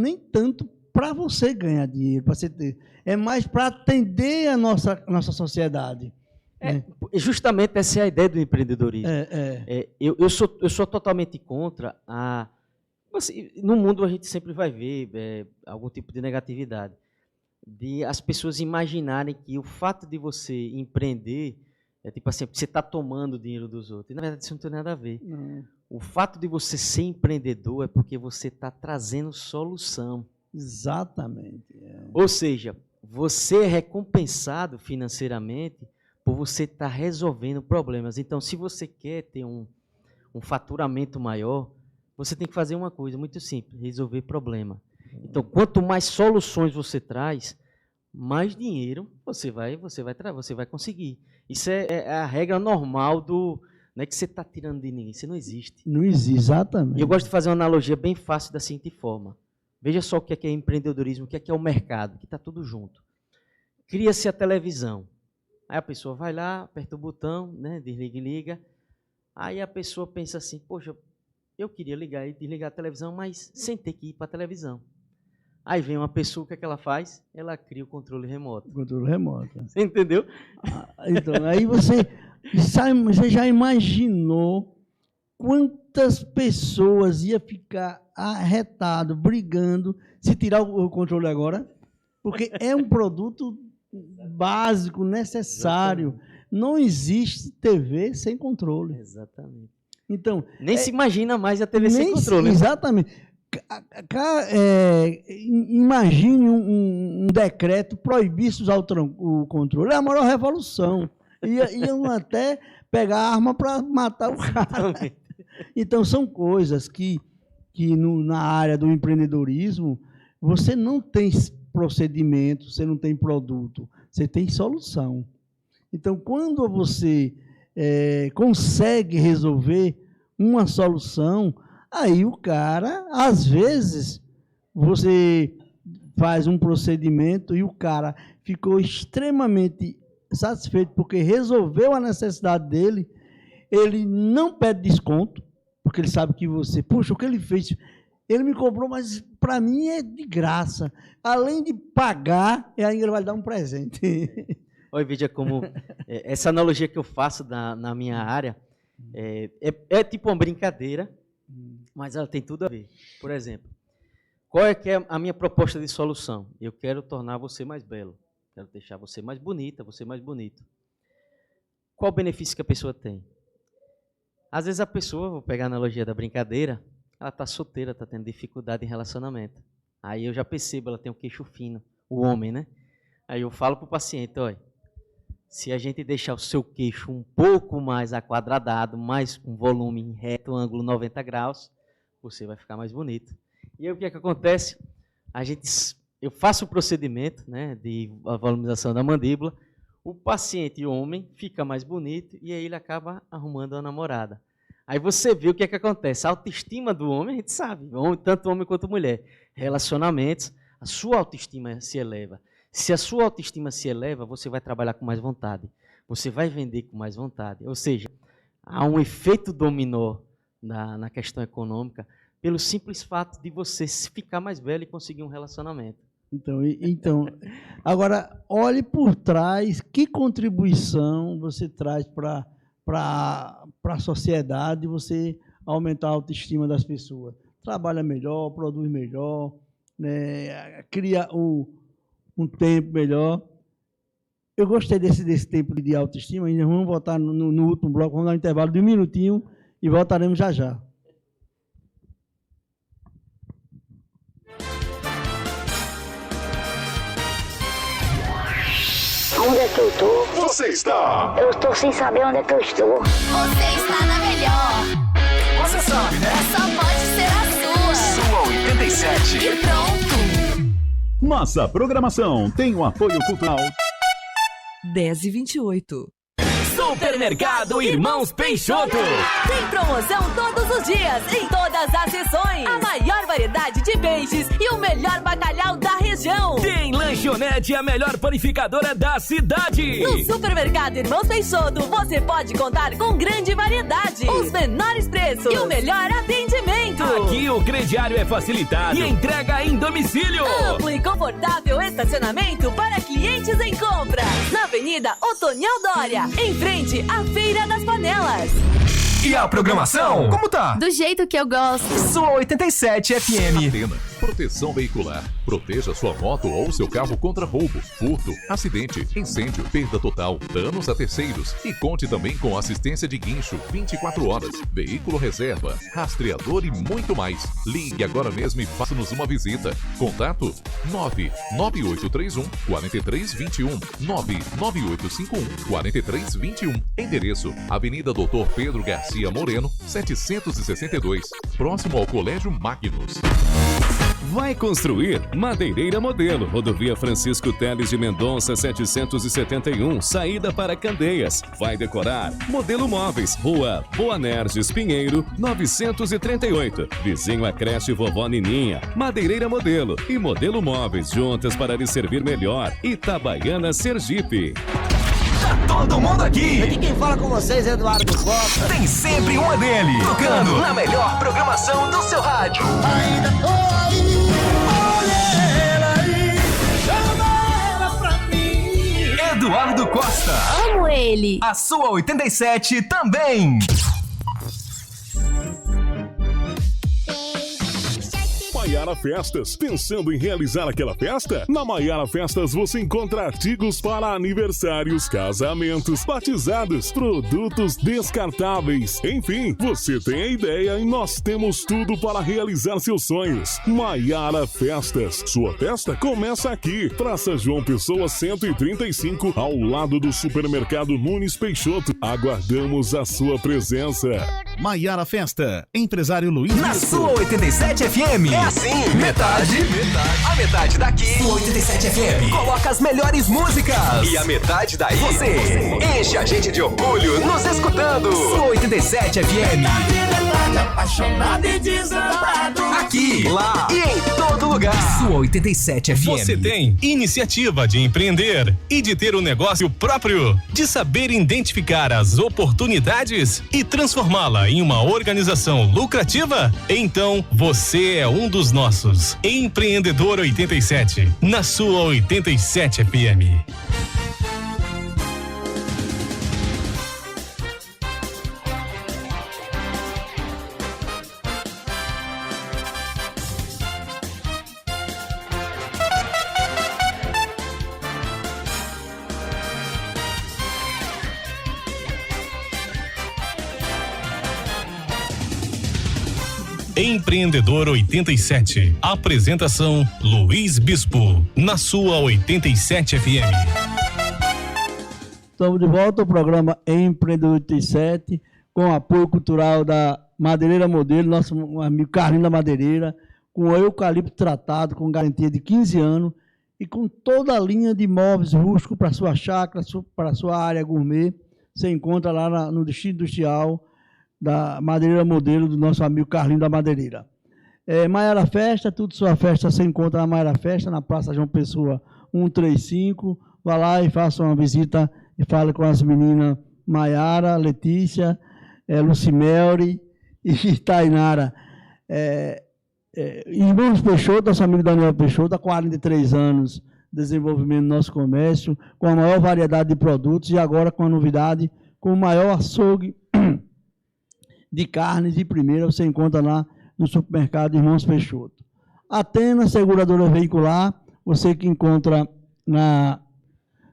para você ganhar dinheiro, para você ter. É mais para atender a nossa sociedade. Justamente essa é a ideia do empreendedorismo. Eu sou totalmente contra a... Assim, no mundo a gente sempre vai ver algum tipo de negatividade. De as pessoas imaginarem que o fato de você empreender é tipo assim, você está tomando o dinheiro dos outros. E, na verdade, isso não tem nada a ver. Não. O fato de você ser empreendedor é porque você está trazendo solução. Exatamente. Ou seja, você é recompensado financeiramente por você estar resolvendo problemas. Então, se você quer ter um faturamento maior, você tem que fazer uma coisa muito simples, resolver problema. Então, quanto mais soluções você traz, mais dinheiro você vai conseguir. Isso é a regra normal do... Não é que você está tirando de ninguém, isso não existe. Não existe, exatamente. E eu gosto de fazer uma analogia bem fácil da seguinte forma. Veja só o que é empreendedorismo, o que é o mercado, que está tudo junto. Cria-se a televisão. Aí a pessoa vai lá, aperta o botão, né, desliga e liga. Aí a pessoa pensa assim, poxa, eu queria ligar e desligar a televisão, mas sem ter que ir para a televisão. Aí vem uma pessoa, o que é que ela faz? Ela cria o controle remoto. Controle remoto. Você entendeu? Então, aí você já imaginou quantas pessoas ia ficar arretado, brigando, se tirar o controle agora? Porque é um produto básico, necessário. Exatamente. Não existe TV sem controle. Exatamente. Então, nem se imagina mais a TV sem controle. Exatamente. Imagine um decreto proibisse usar o controle. É a maior revolução. Iam até pegar a arma para matar o cara. Então, são coisas que na área do empreendedorismo, você não tem procedimento, você não tem produto, você tem solução. Então, quando você consegue resolver uma solução, aí o cara, às vezes, você faz um procedimento e o cara ficou extremamente satisfeito porque resolveu a necessidade dele, ele não pede desconto, porque ele sabe que você, puxa, o que ele fez, ele me cobrou, mas para mim é de graça. Além de pagar, ainda ele vai dar um presente. Olha, veja como essa analogia que eu faço na minha área é tipo uma brincadeira, mas ela tem tudo a ver. Por exemplo, qual é que é a minha proposta de solução? Eu quero tornar você mais belo, quero deixar você mais bonita, você mais bonito. Qual o benefício que a pessoa tem? Às vezes a pessoa, vou pegar a analogia da brincadeira, ela está solteira, está tendo dificuldade em relacionamento. Aí eu já percebo, ela tem um queixo fino, o homem, né? Aí eu falo para o paciente, olha, se a gente deixar o seu queixo um pouco mais aquadradado, mais com volume reto, ângulo 90 graus, você vai ficar mais bonito. E aí o que é que acontece? Eu faço o procedimento, né, de volumização da mandíbula, o paciente homem fica mais bonito e aí ele acaba arrumando uma namorada. Aí você vê o que é que acontece. A autoestima do homem, a gente sabe, tanto homem quanto mulher. Relacionamentos, a sua autoestima se eleva. Se a sua autoestima se eleva, você vai trabalhar com mais vontade. Você vai vender com mais vontade. Ou seja, há um efeito dominó na questão econômica pelo simples fato de você ficar mais velho e conseguir um relacionamento. Então, agora, olhe por trás, que contribuição você traz para a sociedade, você aumentar a autoestima das pessoas. Trabalha melhor, produz melhor, né, cria um tempo melhor. Eu gostei desse tempo de autoestima, ainda vamos voltar no último bloco, vamos dar um intervalo de 1 minutinho e voltaremos já já. Onde é que eu tô? Você está! Eu estou sem saber onde é que eu estou. Você está na melhor. Você sabe, né? Só pode ser a sua. Sua 87. E pronto. Nossa programação tem o apoio cultural 10h28. Supermercado Irmãos Peixoto. Tem promoção todos os dias, em todas as seções. A maior variedade de peixes e o melhor bacalhau da região. Tem lanchonete, a melhor panificadora da cidade. No Supermercado Irmãos Peixoto, você pode contar com grande variedade, os menores preços e o melhor atendimento. Aqui o crediário é facilitado e entrega em domicílio. Amplo e confortável estacionamento para clientes em compra. Na Avenida Otoniel Dória, em frente à Feira das Panelas. E a programação? Como tá? Do jeito que eu gosto. Sua 87 FM. Atena, proteção veicular. Proteja sua moto ou seu carro contra roubo, furto, acidente, incêndio, perda total, danos a terceiros. E conte também com assistência de guincho 24 horas, veículo reserva, rastreador e muito mais. Ligue agora mesmo e faça-nos uma visita. Contato 99831 4321 99851 4321. Endereço: Avenida Doutor Pedro Garcia Moreno, 762, próximo ao Colégio Magnus. Vai construir? Madeireira Modelo, Rodovia Francisco Teles de Mendonça 771, saída para Candeias. Vai decorar? Modelo Móveis, Rua Boanerges Pinheiro, 938. Vizinho à creche Vovó Nininha. Madeireira Modelo e Modelo Móveis, juntas para lhe servir melhor. Itabaiana, Sergipe. Tá todo mundo aqui. Aqui quem fala com vocês é Eduardo Costa. Tem sempre uma dele, tocando na melhor programação do seu rádio. Ainda tô aí, olha ela aí, chama ela pra mim. Eduardo Costa. Amo ele. A sua 87 também. Maiara Festas. Pensando em realizar aquela festa? Na Maiara Festas você encontra artigos para aniversários, casamentos, batizados, produtos descartáveis. Enfim, você tem a ideia e nós temos tudo para realizar seus sonhos. Maiara Festas. Sua festa começa aqui. Praça João Pessoa 135, ao lado do Supermercado Nunes Peixoto. Aguardamos a sua presença. Maiara Festa, empresário Luiz Na Bispo. sua 87 FM. É assim, metade. A metade daqui. Sua 87 FM. Coloca as melhores músicas. E a metade daí. Você enche a gente de orgulho nos escutando. Sua 87 FM. Apaixonado e desamparado. Aqui, lá e em todo lugar. Sua 87 FM. Você tem iniciativa de empreender e de ter um negócio próprio, de saber identificar as oportunidades e transformá-la em uma organização lucrativa? Então você é um dos nossos. Empreendedor 87, na sua 87 FM. Empreendedor 87. Apresentação Luiz Bispo, na sua 87 FM. Estamos de volta ao programa Empreendedor 87, com apoio cultural da Madeireira Modelo, nosso amigo Carlinho da Madeireira, com eucalipto tratado, com garantia de 15 anos e com toda a linha de móveis rústicos para sua chácara, para sua área gourmet. Você encontra lá no Distrito Industrial da Madeireira Modelo, do nosso amigo Carlinho da Madeireira. Maiara Festa, tudo sua festa você encontra na Maiara Festa, na Praça João Pessoa 135. Vá lá e faça uma visita e fale com as meninas Maiara, Letícia, Lucimelri e Tainara. Irmãos Peixoto, nosso amigo Daniel Peixoto, há 43 anos desenvolvimento do nosso comércio, com a maior variedade de produtos e agora com a novidade, com o maior açougue de carnes de primeira, você encontra lá no supermercado Irmãos Peixoto. Atena Seguradora Veicular, você que encontra na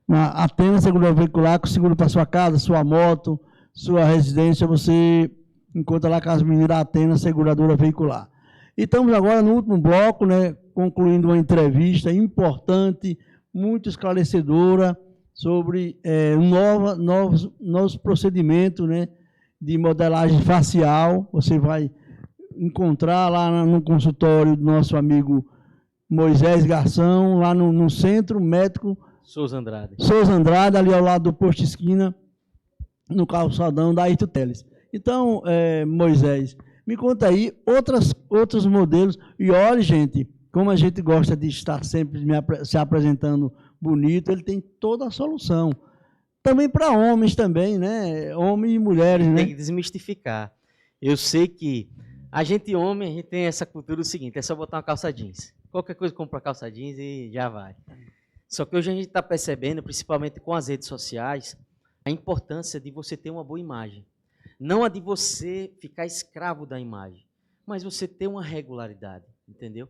Atena Seguradora Veicular, com seguro para sua casa, sua moto, sua residência, você encontra lá com as meninas da Atena Seguradora Veicular. E estamos agora no último bloco, né, concluindo uma entrevista importante, muito esclarecedora, sobre novos procedimentos, né, de modelagem facial. Você vai encontrar lá no consultório do nosso amigo Moisés Garção, lá no Centro Médico Souza Andrade. Souza Andrade, ali ao lado do posto esquina, no calçadão da Ayrton Teles. Então, Moisés, me conta aí outros modelos. E olha, gente, como a gente gosta de estar sempre se apresentando bonito, ele tem toda a solução. Também para homens também, né? Homens e mulheres, né? Tem que desmistificar. Eu sei que a gente, homem, a gente tem essa cultura do seguinte, é só botar uma calça jeans. Qualquer coisa compra calça jeans e já vai. Só que hoje a gente está percebendo, principalmente com as redes sociais, a importância de você ter uma boa imagem. Não a de você ficar escravo da imagem, mas você ter uma regularidade, entendeu?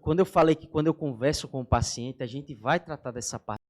Quando eu falei que quando eu converso com o paciente, a gente vai tratar dessa parte